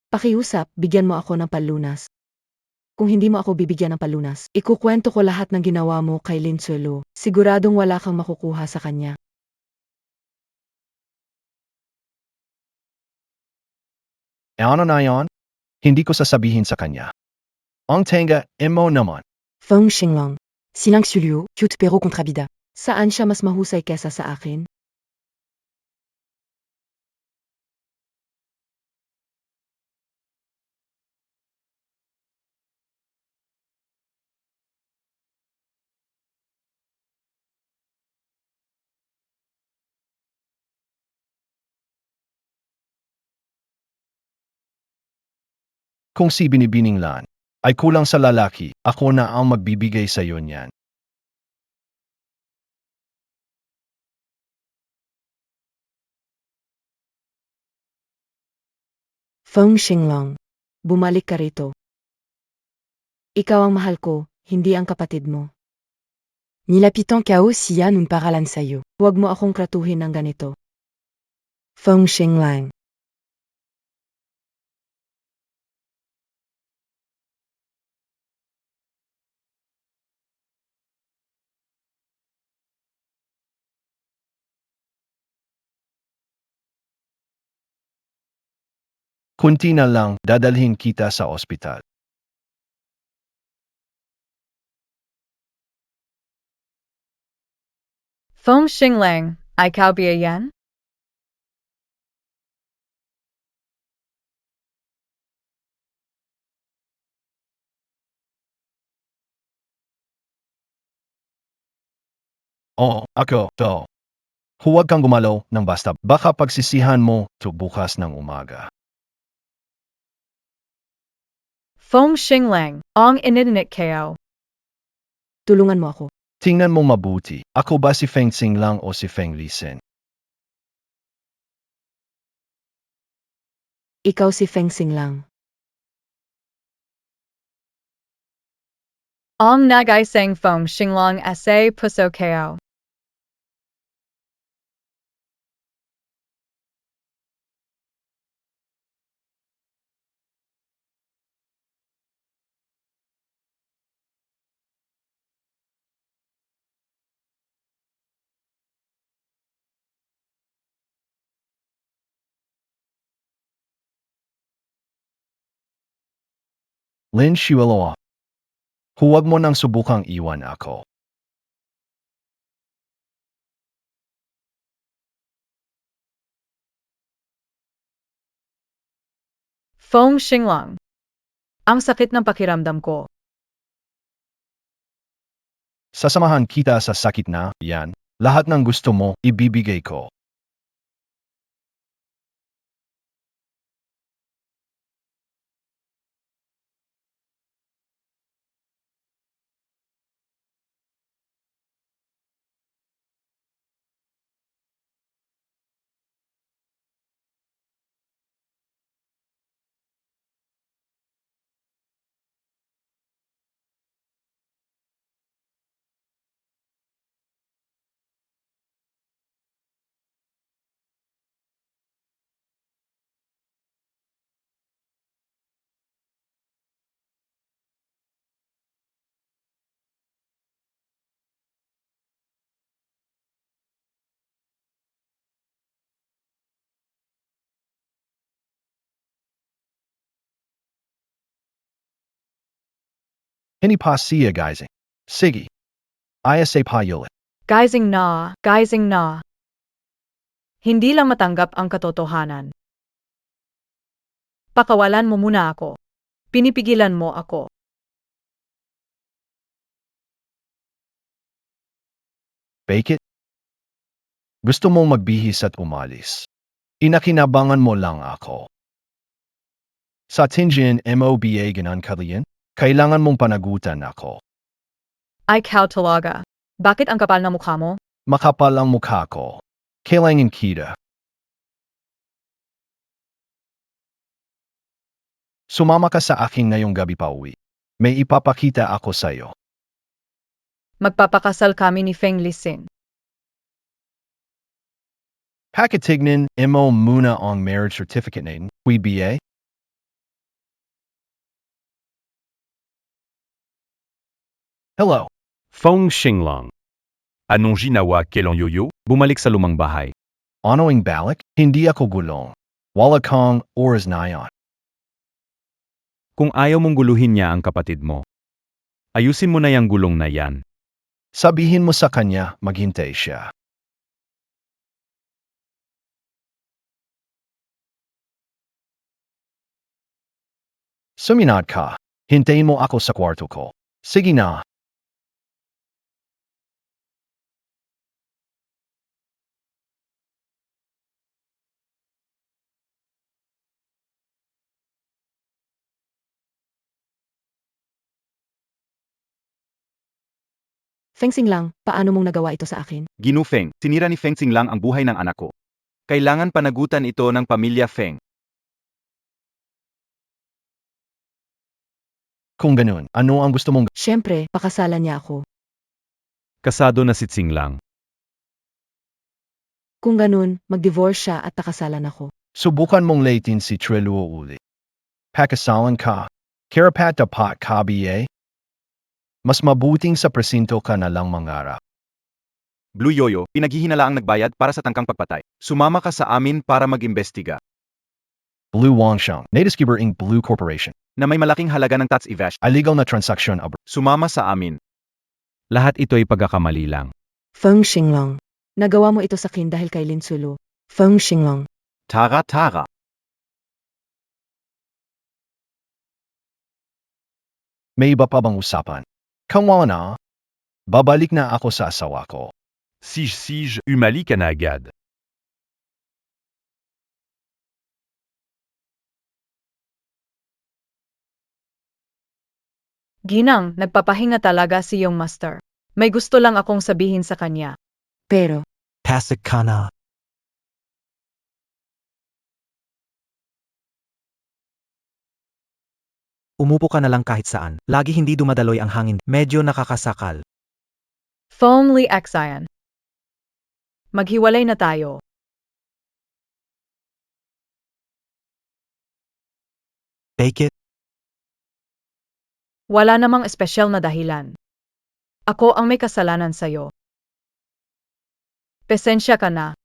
Pakiusap, bigyan mo ako ng palunas. Kung hindi mo ako bibigyan ng palunas, ikukwento ko lahat ng ginawa mo kay Lin Suelo. Siguradong wala kang makukuha sa kanya. Ano na yon? Hindi ko sasabihin sa kanya. Ang tenga, emo naman. Feng Xinglang. Silang Sulyo, cute pero kontrabida. Saan siya mas mahusay kesa sa akin? Kung si Binibining Lan ay kulang sa lalaki, ako na ang magbibigay sa iyo niyan. Feng Xinglang. Bumalik ka rito. Ikaw ang mahal ko, hindi ang kapatid mo. Nilapitan kao siya nun paralan sa'yo. Huwag mo akong kratuhin ng ganito. Feng Xinglang. Kunti na lang, dadalhin kita sa ospital. Feng Xinglang, ikaw ba yan? Oo, ako, to. Huwag kang gumalaw ng basta. Baka pagsisihan mo to bukas ng umaga. Feng Xinglang, ang inidinik kayo. Tulungan mo ako. Tingnan mo mabuti. Ako ba si Feng Xinglang o si Feng Lisen? Ikaw si Feng Xinglang. Ang nag-isang Feng Xinglang asa puso kayo. Lin Shuiloa. Huwag mo nang subukang iwan ako. Feng Xinglang. Ang sakit ng pakiramdam ko. Sasamahan kita sa sakit na yan. Lahat ng gusto mo, ibibigay ko. Hindi pa siya guysing. Sige. Ayase pa yulit. Gizing na. Hindi lang matanggap ang katotohanan. Pakawalan mo muna ako. Pinipigilan mo ako. Bake it? Gusto mong magbihis at umalis. Inakinabangan mo lang ako. Sa Tinjin MOBA ganan kalian, kailangan mong panagutan ako. Ikaw talaga. Bakit ang kapal na mukha mo? Makapal ang mukha ko. Kailangan kita. Sumama ka sa akin ngayong gabi pa uwi. May ipapakita ako sa'yo. Magpapakasal kami ni Feng Lisen. Pakitignan mo muna ang marriage certificate natin, BA. Hello. Feng Xinglang. Anong ginawa kailang yoyo? Bumalik sa lumang bahay. Anoing balik? Hindi ako gulong. Wala kang oras na yan. Kung ayaw mong guluhin niya ang kapatid mo, ayusin mo na yung gulong na yan. Sabihin mo sa kanya, maghintay siya. Suminat ka. Hintayin mo ako sa kwarto ko. Sige na. Feng Xinglang, paano mong nagawa ito sa akin? Ginu Feng, sinira ni Feng Xinglang ang buhay ng anak ko. Kailangan panagutan ito ng pamilya Feng. Kung ganun, ano ang gusto mong Siyempre, pakasalan niya ako. Kasado na si Xinglang. Kung ganun, mag-divorce siya at takasalan ako. subukan mong latin si Triluo uli? Pakasalan ka. Karapat dapat ka BA? Mas mabuting sa presinto ka na lang mangarap. Blue Yoyo, pinaghihinala ang nagbayad para sa tangkang pagpatay. Sumama ka sa amin para mag-imbestiga. Blue Wangshan, Native Inc. Blue Corporation, na may malaking halaga ng tax evasion. illegal na transaksyon abroad. Sumama sa amin. Lahat ito'y pagkakamali lang. Feng Xinglong. Nagawa mo ito sa akin dahil kay Lin Sulu. Feng Xinglong. Tara. May iba pa bang usapan? Kawawa na. Babalik na ako sa asawa ko. Sige, umali ka na agad. Ginang, nagpapahinga talaga si iyong master. May gusto lang akong sabihin sa kanya. Pero, Pasig ka na. Umupo ka na lang kahit saan. Lagi hindi dumadaloy ang hangin. Medyo nakakasakal. Foam Li Xian. Maghiwalay na tayo. Take it. Wala namang espesyal na dahilan. Ako ang may kasalanan sa'yo. Pasensya ka na.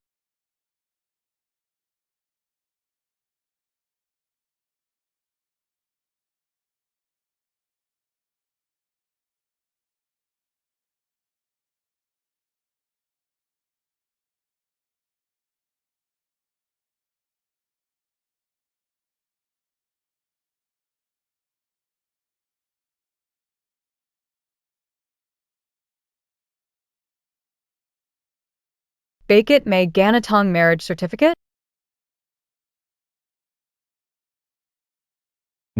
Bakit may ganitong marriage certificate?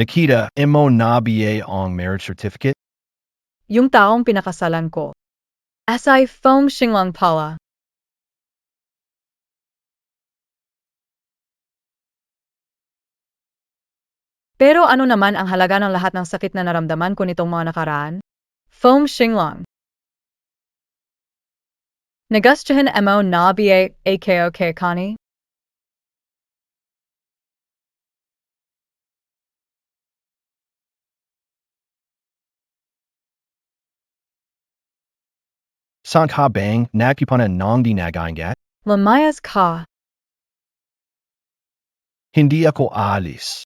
Nikita, mo nabiye ang marriage certificate? Yung taong pinakasalan ko. Asai Foam Xinglong pala. Pero ano naman ang halaga ng lahat ng sakit na naramdaman ko nitong mga nakaraan? Foam Xinglong. Nagustuhan mo nabiye ako kay Connie? Saan ka bang nagpipanan ng dinagaingat? Lamayas ka. Hindi ako aalis.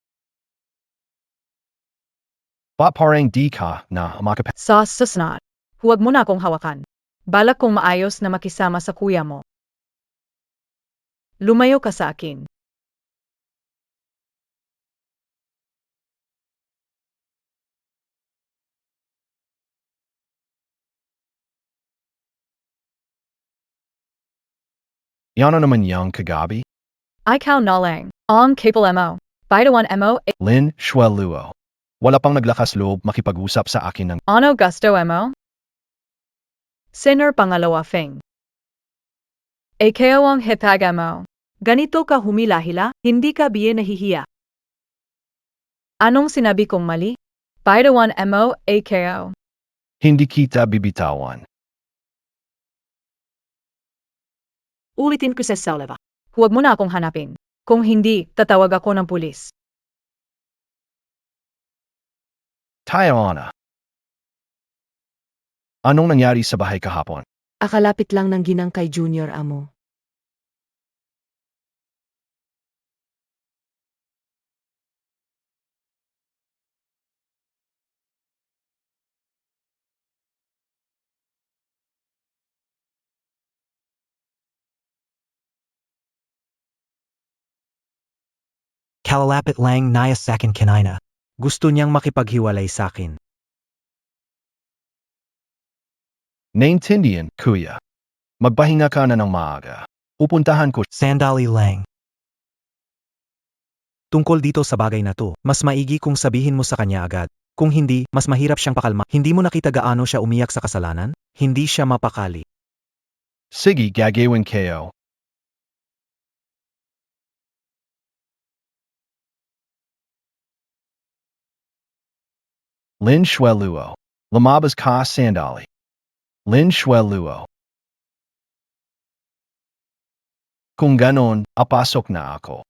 Ba't parang di ka na makapag... Sa susunod, huwag mo na akong hawakan. Balak kong maayos na makisama sa kuya mo. Lumayo ka sa akin. Yan na naman yung kagabi? Ikaw na lang. Ang kapal mo. Baitawan mo. Lin Shueluo. Wala pang naglakas loob makipag-usap sa akin ng... Ano gusto mo? Sinner pangalawa Feng. Ikaw ang hipag mo. Ganito ka humila-hila, hindi ka biye nahihiya. Anong sinabi kong mali? Baitawan mo, ikaw. Hindi kita bibitawan. Ulitin ko sa salva. Huwag mo na akong hanapin. Kung hindi, tatawag ako ng pulis. Tayo na. Anong nangyari sa bahay kahapon? akalapit lang ng ginang kay Junior amo. Kalalapit lang naya sakin kanina. Gusto niyang makipaghiwalay sa akin. Naintindihan, kuya. Magpahinga ka na ng maaga. Pupuntahan ko. Sandali lang. Tungkol dito sa bagay na to, mas maigi kung sabihin mo sa kanya agad. Kung hindi, mas mahirap siyang pakalma. Hindi mo nakita gaano siya umiyak sa kasalanan? Hindi siya mapakali. Sige, gagawin kayo. Lin Shueluo. Lumabas ka sandali. Lin Shueluo. Kung ganon, apasok na ako.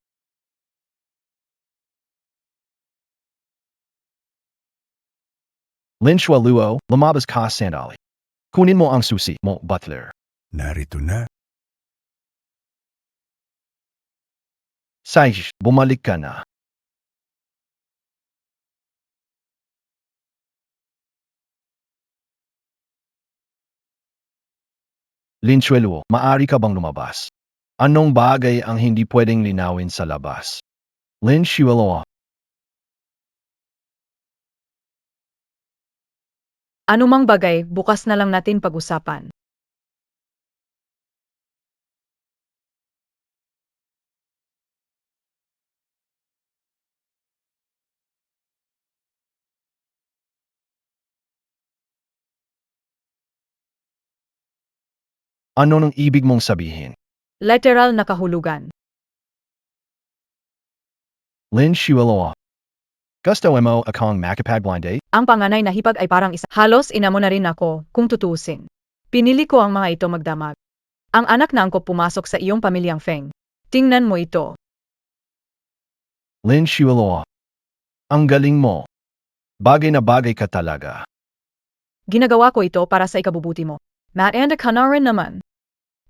Lin Shueluo, lumabas ka sandali. Kunin mo ang susi mo, butler. Narito na. Saish, bumalik ka na. Lin Chueluo, maari ka bang lumabas? Anong bagay ang hindi pwedeng linawin sa labas? Lin Chueluo, Anumang bagay, bukas na lang natin pag-usapan. ano nang ibig mong sabihin? Literal na kahulugan. Lin Chueluo, gusto mo akong makipag-blind date? Ang panganay na hipag ay parang isa. Halos ina mo na rin ako, kung tutusin. Pinili ko ang mga ito magdamag. Ang anak na angkop pumasok sa iyong pamilyang Feng. Tingnan mo ito. Lin Chueluo, ang galing mo. Bagay na bagay ka talaga. Ginagawa ko ito para sa ikabubuti mo. Matanda ka na rin naman.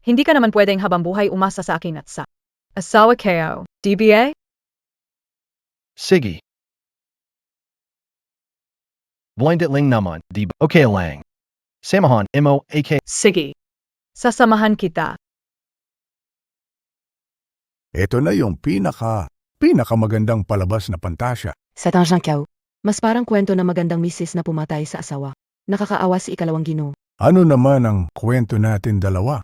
Hindi ka naman pwedeng habang buhay umasa sa akin at sa asawa kayo, DBA? Sige. Blind it lang naman, di ba? Okay lang. Samahan mo ak. Sige. Sasamahan kita. Ito na yung pinakamagandang palabas na pantasya. Sa Tanjang Kiao, mas parang kwento na magandang misis na pumatay sa asawa. Nakakaawa si ikalawang Ginoo. Ano naman ang kwento natin dalawa?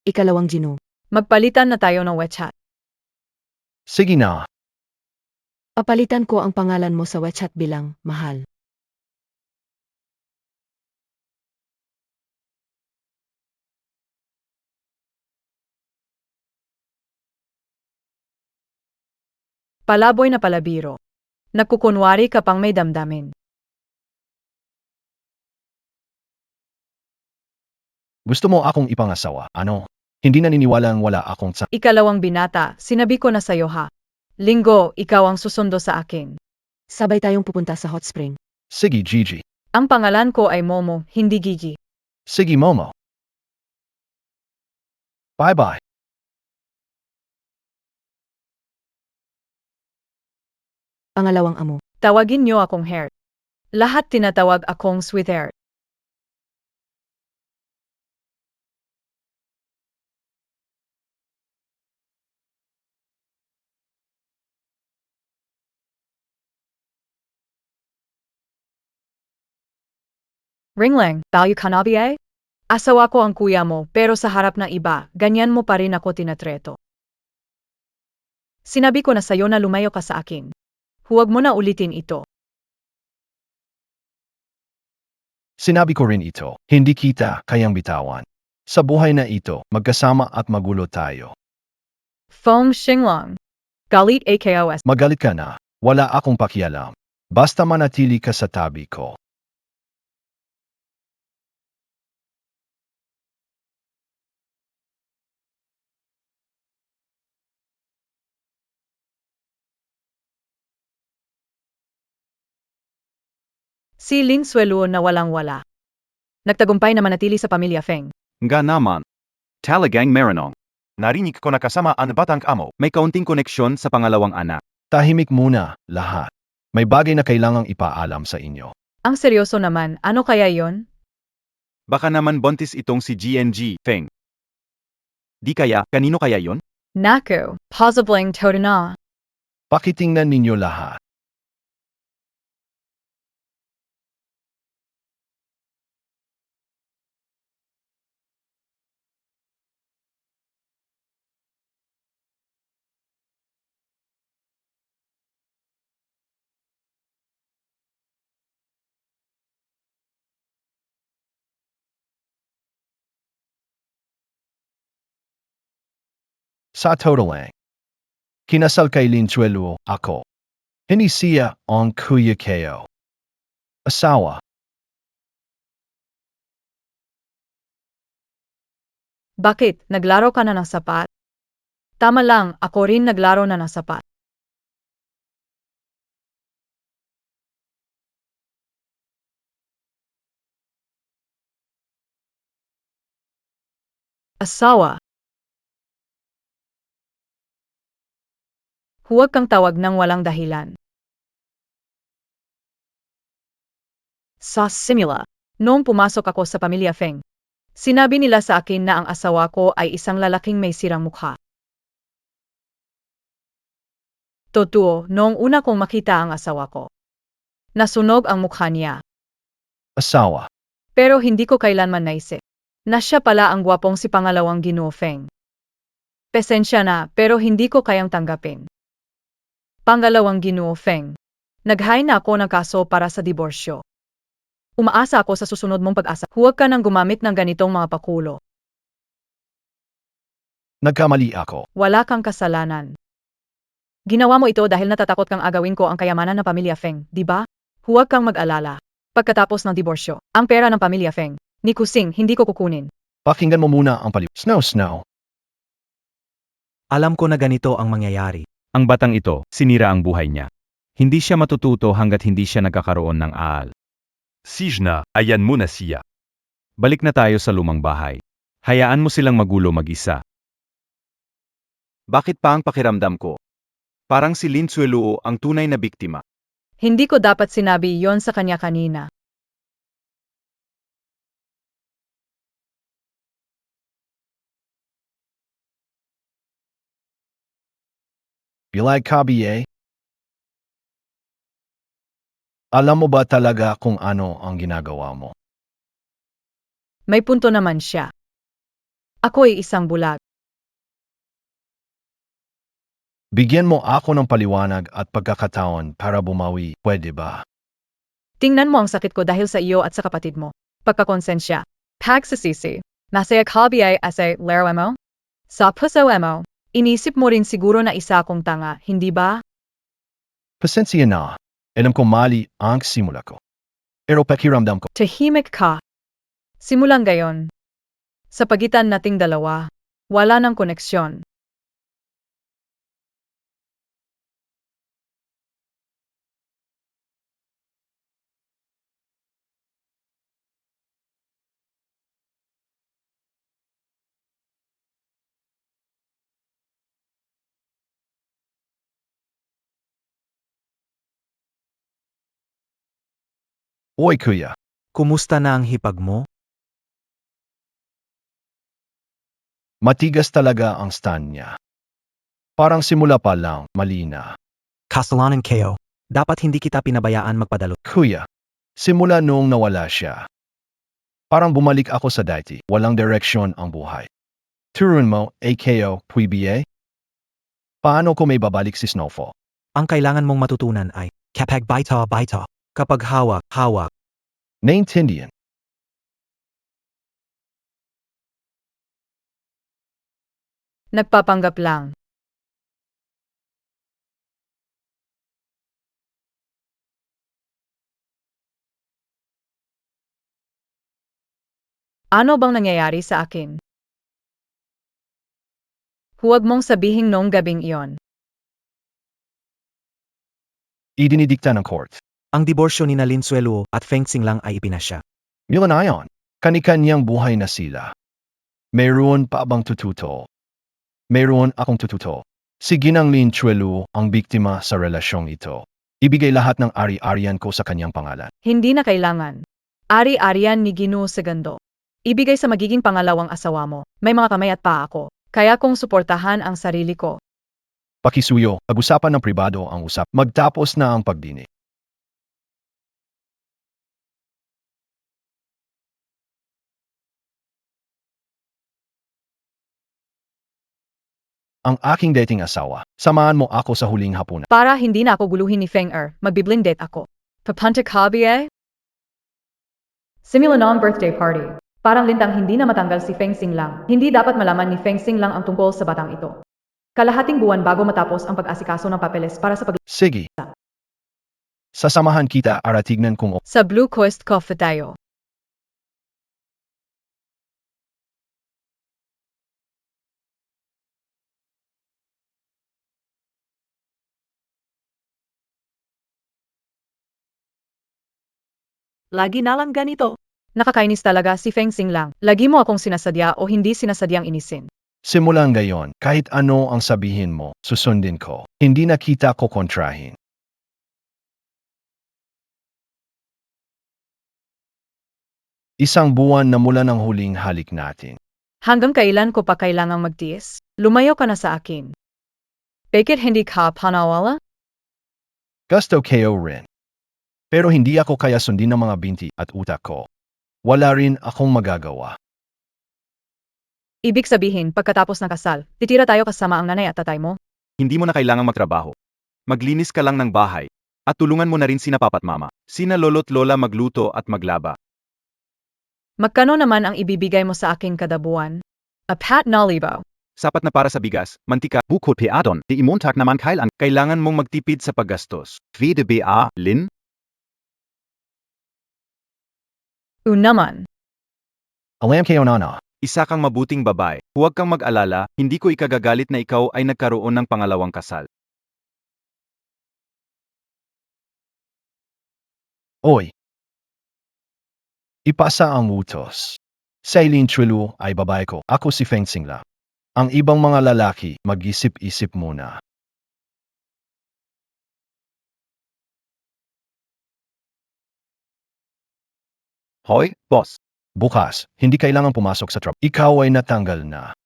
Ikalawang Ginoo. Magpalitan na tayo ng WeChat. Sige na. Papalitan ko ang pangalan mo sa WeChat bilang mahal. Palaboy na palabiro. Nagkukunwari ka pang may damdamin. Gusto mo akong ipangasawa, ano? Hindi naniniwalang wala akong sa... Ikalawang binata, sinabi ko na sa'yo ha. Linggo, ikaw ang susundo sa akin. Sabay tayong pupunta sa hot spring. Sige, Gigi. Ang pangalan ko ay Momo, hindi Gigi. Sige, Momo. Bye-bye. Pangalawang amo. Tawagin niyo akong Heart. Lahat tinatawag akong Sweetheart. Ringling, value ka na ba? Asawa ko ang kuya mo, pero sa harap ng iba, ganyan mo pa rin ako tinatreto. Sinabi ko na sa'yo na lumayo ka sa akin. Huwag mo na ulitin ito. Sinabi ko rin ito, hindi kita kayang bitawan. Sa buhay na ito, magkasama at magulo tayo. Feng Xinglong. Galit AKOS. Magalit ka na, wala akong pakialam. Basta manatili ka sa tabi ko. Si Lin Suelo na walang-wala. Nagtagumpay na manatili sa pamilya Feng. Nga naman. Talagang meronong. Narinig ko na kasama ang batang amo. May kaunting koneksyon sa pangalawang anak. Tahimik muna, lahat. May bagay na kailangang ipaalam sa inyo. Ang seryoso naman, ano kaya yon? Baka naman buntis itong si GNG, Feng. Di kaya, kanino kaya yon? Nako, posibleng todo na. Pakitingnan ninyo lahat. Sa totoo lang. Kinasal kay Lin Chueluo ako. Hindi siya ang kuya kayo. Asawa. Bakit, naglaro ka na ng sapat? Tama lang, ako rin naglaro na ng sapat. Asawa. Huwag kang tawag ng walang dahilan. Sa simula. Noong pumasok ako sa pamilya Feng, sinabi nila sa akin na ang asawa ko ay isang lalaking may sirang mukha. Totoo, noong una kong makita ang asawa ko, nasunog ang mukha niya. Asawa. Pero hindi ko kailanman naisip na siya pala ang gwapong si Pangalawang Ginoo Feng. Pasensya na, pero hindi ko kayang tanggapin. Pangalawang Ginoo Feng, nag-hire na ako ng kaso para sa diborsyo. Umaasa ako sa susunod mong pag-asa. Huwag ka nang gumamit ng ganitong mga pakulo. Nagkamali ako. Wala kang kasalanan. Ginawa mo ito dahil natatakot kang agawin ko ang kayamanan ng pamilya Feng, di ba? Huwag kang mag-alala. Pagkatapos ng diborsyo, ang pera ng pamilya Feng, ni Kusing, hindi ko kukunin. Pakinggan mo muna ang paliw. Snow. Alam ko na ganito ang mangyayari. Ang batang ito, sinira ang buhay niya. Hindi siya matututo hanggat hindi siya nagkakaroon ng aal. Sijna, ayan mo na siya. Balik na tayo sa lumang bahay. Hayaan mo silang magulo mag-isa. Bakit pa ang pakiramdam ko? Parang si Lin Sueluo ang tunay na biktima. Hindi ko dapat sinabi yon sa kanya kanina. Bilay ka, BA? Alam mo ba talaga kung ano ang ginagawa mo? May punto naman siya. Ako ay isang bulag. Bigyan mo ako ng paliwanag at pagkakataon para bumawi, pwede ba? Tingnan mo ang sakit ko dahil sa iyo at sa kapatid mo. Pagkakonsensya. Pagsisisi. Masaya kabi ay asay laro mo? Sa puso mo, inisip mo rin siguro na isa akong tanga, hindi ba? Pasensya na. Alam ko mali ang simula ko. Pero pakiramdam ko. Tahimik ka. Simulan gayon. Sa pagitan nating dalawa, wala nang koneksyon. Oy kuya, Kumusta na ang hipag mo? matigas talaga ang stand niya. Parang simula pa lang, mali na. Kasalanan kayo. Dapat hindi kita pinabayaan magpadalo. Kuya, simula noong nawala siya. Parang bumalik ako sa dati, walang direksyon ang buhay. Turun mo, AKO, PBA? Paano ko may babalik si Snowfall? Ang kailangan mong matutunan ay kapag baita. Kapag hawak. Naintindihan. Nagpapanggap lang. Ano bang nangyayari sa akin? Huwag mong sabihin noong gabing iyon. Idinidikta ng court. Ang diborsyo ni Lin Sueluo at Feng Xinglang ay ipinasya. Milanayon, kanikanyang buhay na sila. Mayroon pa bang tututo? Mayroon akong tututo. Si Ginang Lin Chuelu ang biktima sa relasyong ito. Ibigay lahat ng ari-arian ko sa kanyang pangalan. Hindi na kailangan. Ari-arian ni Ginoo Segundo. Ibigay sa magiging pangalawang asawa mo. May mga kamay at paa ako. Kaya kong suportahan ang sarili ko. Pakisuyo, pag-usapan ng pribado ang usap. Magtapos na ang pagdinig. Ang aking dating asawa, samahan mo ako sa huling hapunan. Para hindi na ako guluhin ni Feng magbiblindate ako. Papunta hobby eh? Simula na ang birthday party. Parang lintang hindi na matanggal si Feng Xinglang. Hindi dapat malaman ni Feng Xinglang ang tungkol sa batang ito. Kalahating buwan bago matapos ang pag-asikaso ng papeles para sa Sige. Sasamahan kita para tignan kung Sa Blue Coast Coffee tayo. Lagi na lang ganito. Nakakainis talaga si Feng Xinglang. Lagi mo akong sinasadya o hindi sinasadyang inisin. simulan ngayon, kahit ano ang sabihin mo, susundin ko. Hindi na kita ko kontrahin. 1 buwan na mula ng huling halik natin. Hanggang kailan ko pa kailangang magtiis? Lumayo ka na sa akin. Bakit hindi ka panawala? Gusto kayo rin. Pero hindi ako kaya sundin ng mga binti at utak ko. Wala rin akong magagawa. Ibig sabihin, pagkatapos ng kasal, titira tayo kasama ang nanay at tatay mo? Hindi mo na kailangang magtrabaho. Maglinis ka lang ng bahay. At tulungan mo na rin sina papa at mama. Sina lolo't lola magluto at maglaba. Magkano naman ang ibibigay mo sa akin kada buwan? Apat na libaw. Sapat na para sa bigas, mantika, bukod peadon, di imontak naman kailan. Kailangan mong magtipid sa paggastos. Vede ba, Lin? Naman. Alam kayo na. Isa kang mabuting babae. Huwag kang mag-alala, hindi ko ikagagalit na ikaw ay nagkaroon ng pangalawang kasal. Oy. Ipasa ang utos. Si Eileen Trilu ay babae ko. Ako si Feng Xingla. Ang ibang mga lalaki, mag-isip-isip muna. Hoy, boss. Bukas, hindi kailangan pumasok sa trap. Ikaw ay natanggal na.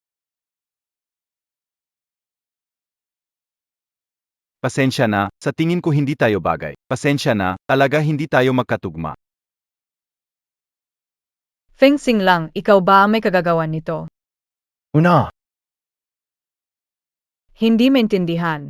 Pasensya na, sa tingin ko hindi tayo bagay. Pasensya na, talaga hindi tayo magkatugma. Fencing lang, ikaw ba may kagagawan nito? Una, Hindi maintindihan.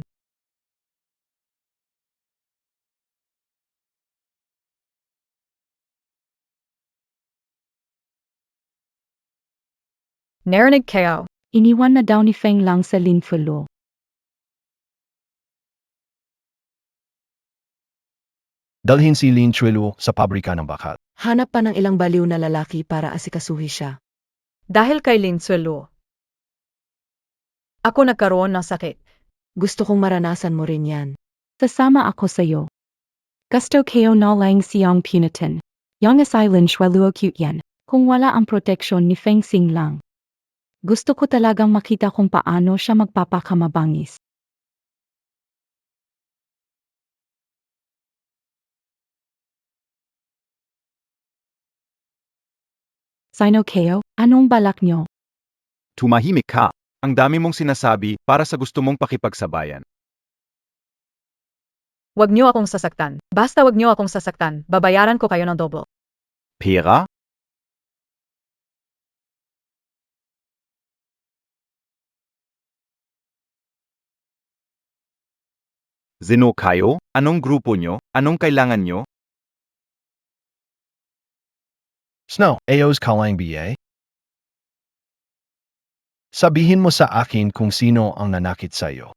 Narinig kayo. Iniwan na daw ni Feng Lang sa Linfulo. dalhin si Lin Trilu sa pabrika ng bakal. Hanap pa ng ilang baliw na lalaki para asikasuhi siya. Dahil kay Linsuelo. Ako nagkaroon ng sakit. Gusto kong maranasan mo rin yan. Sasama ako sa'yo. Gusto kayo na lang siyang punitin. Yang asylum shwaluo cute yan. Kung wala ang proteksyon ni Feng Xing Lang. Gusto ko talagang makita kung paano siya magpapakamabangis. Sino kayo? Anong balak nyo? Tumahimik ka. Ang dami mong sinasabi para sa gusto mong pakipagsabayan. Wag niyo akong sasaktan. Basta wag niyo akong sasaktan, babayaran ko kayo ng double. Pera? Zeno kayo? Anong grupo nyo? Anong kailangan nyo? Snow, Aos Kalang BA? Sabihin mo sa akin kung sino ang nanakit sa'yo.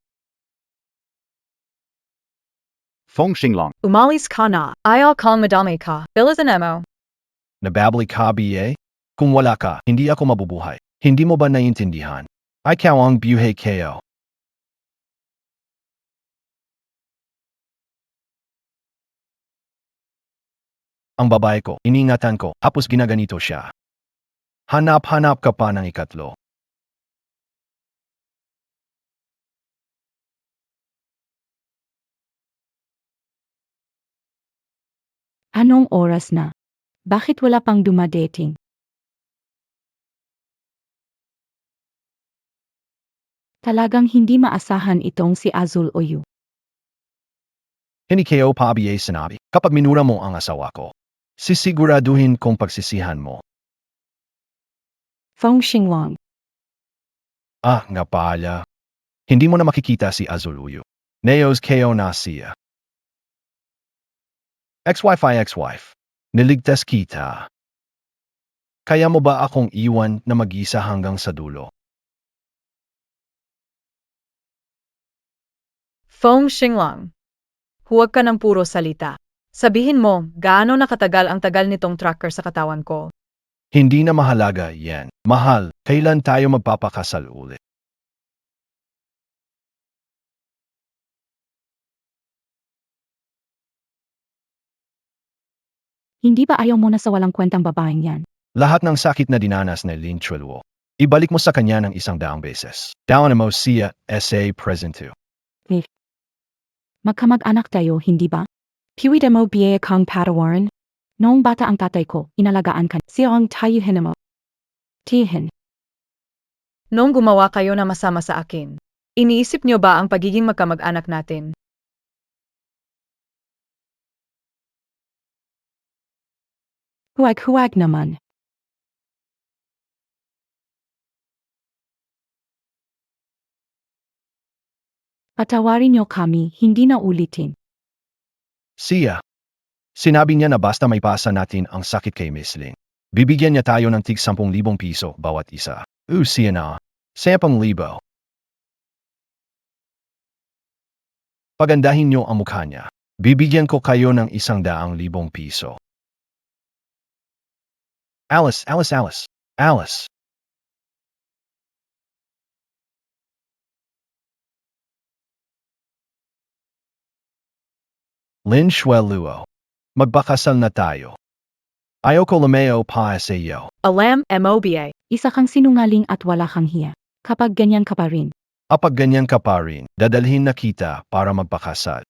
Feng Xinglang. Umalis ka na. Ayaw kang madami ka. Bilisan mo. Nababali ka BA? Kung wala ka, hindi ako mabubuhay. Hindi mo ba naiintindihan? Ikaw ang buhay kayo. Ang babae ko, iningatan ko, tapos ginaganito siya. Hanap-hanap ka pa ng ikatlo. Anong oras na? Bakit wala pang dumadating? Talagang hindi maasahan itong si Azul Oyu. Hindi kayo pa BA sinabi, kapag minura mo ang asawa ko, sisiguraduhin kong pagsisihan mo. Feng Xinglang. Ah, nga pala. Hindi mo na makikita si Azuluyo. Neos kayo na siya. Ex-wife. Niligtas kita. Kaya mo ba akong iwan na mag-isa hanggang sa dulo? Feng Xinglang. Huwag ka ng puro salita. Sabihin mo, gaano nakatagal ang tagal nitong tracker sa katawan ko. Hindi na mahalaga yan. Mahal, kailan tayo magpapakasal ulit? Hindi ba ayaw mo na sa walang kwentang babaeng yan? Lahat ng sakit na dinanas ni Lin Triluo, ibalik mo sa kanya ng 100 beses. Down mo siya, SA present to. Magkamag-anak tayo, hindi ba? Piwida mo biya kang patawarin? Noong bata ang tatay ko, inalagaan ka. Siya ang tayuhin mo. Tihin. Noong gumawa kayo na masama sa akin, iniisip niyo ba ang pagiging magkamag-anak natin? Huwag naman. Patawarin niyo kami, hindi na ulitin. Siya. Sinabi niya na basta may pasa natin ang sakit kay Miss Ling. Bibigyan niya tayo ng tig 10,000 piso bawat isa. Siya na. 10,000. Pagandahin niyo ang mukha niya. Bibigyan ko kayo ng 100,000 piso. Alice. Lin Shueluo. Magbakasal na tayo. Ayoko lumeo pa sa iyo. Alam, MOBA. Isa kang sinungaling at wala kang hiya. Kapag ganyan ka pa rin. Kapag ganyan ka pa rin, dadalhin na kita para magpakasal.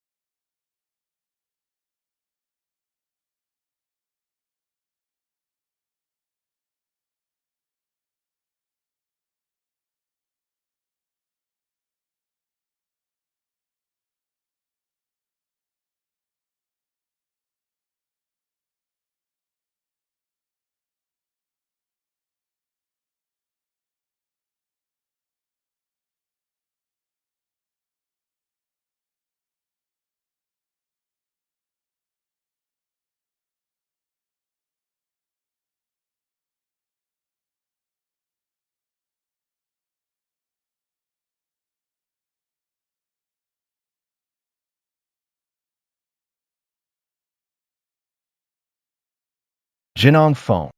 Jinong Phone.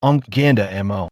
Ang ganda mo.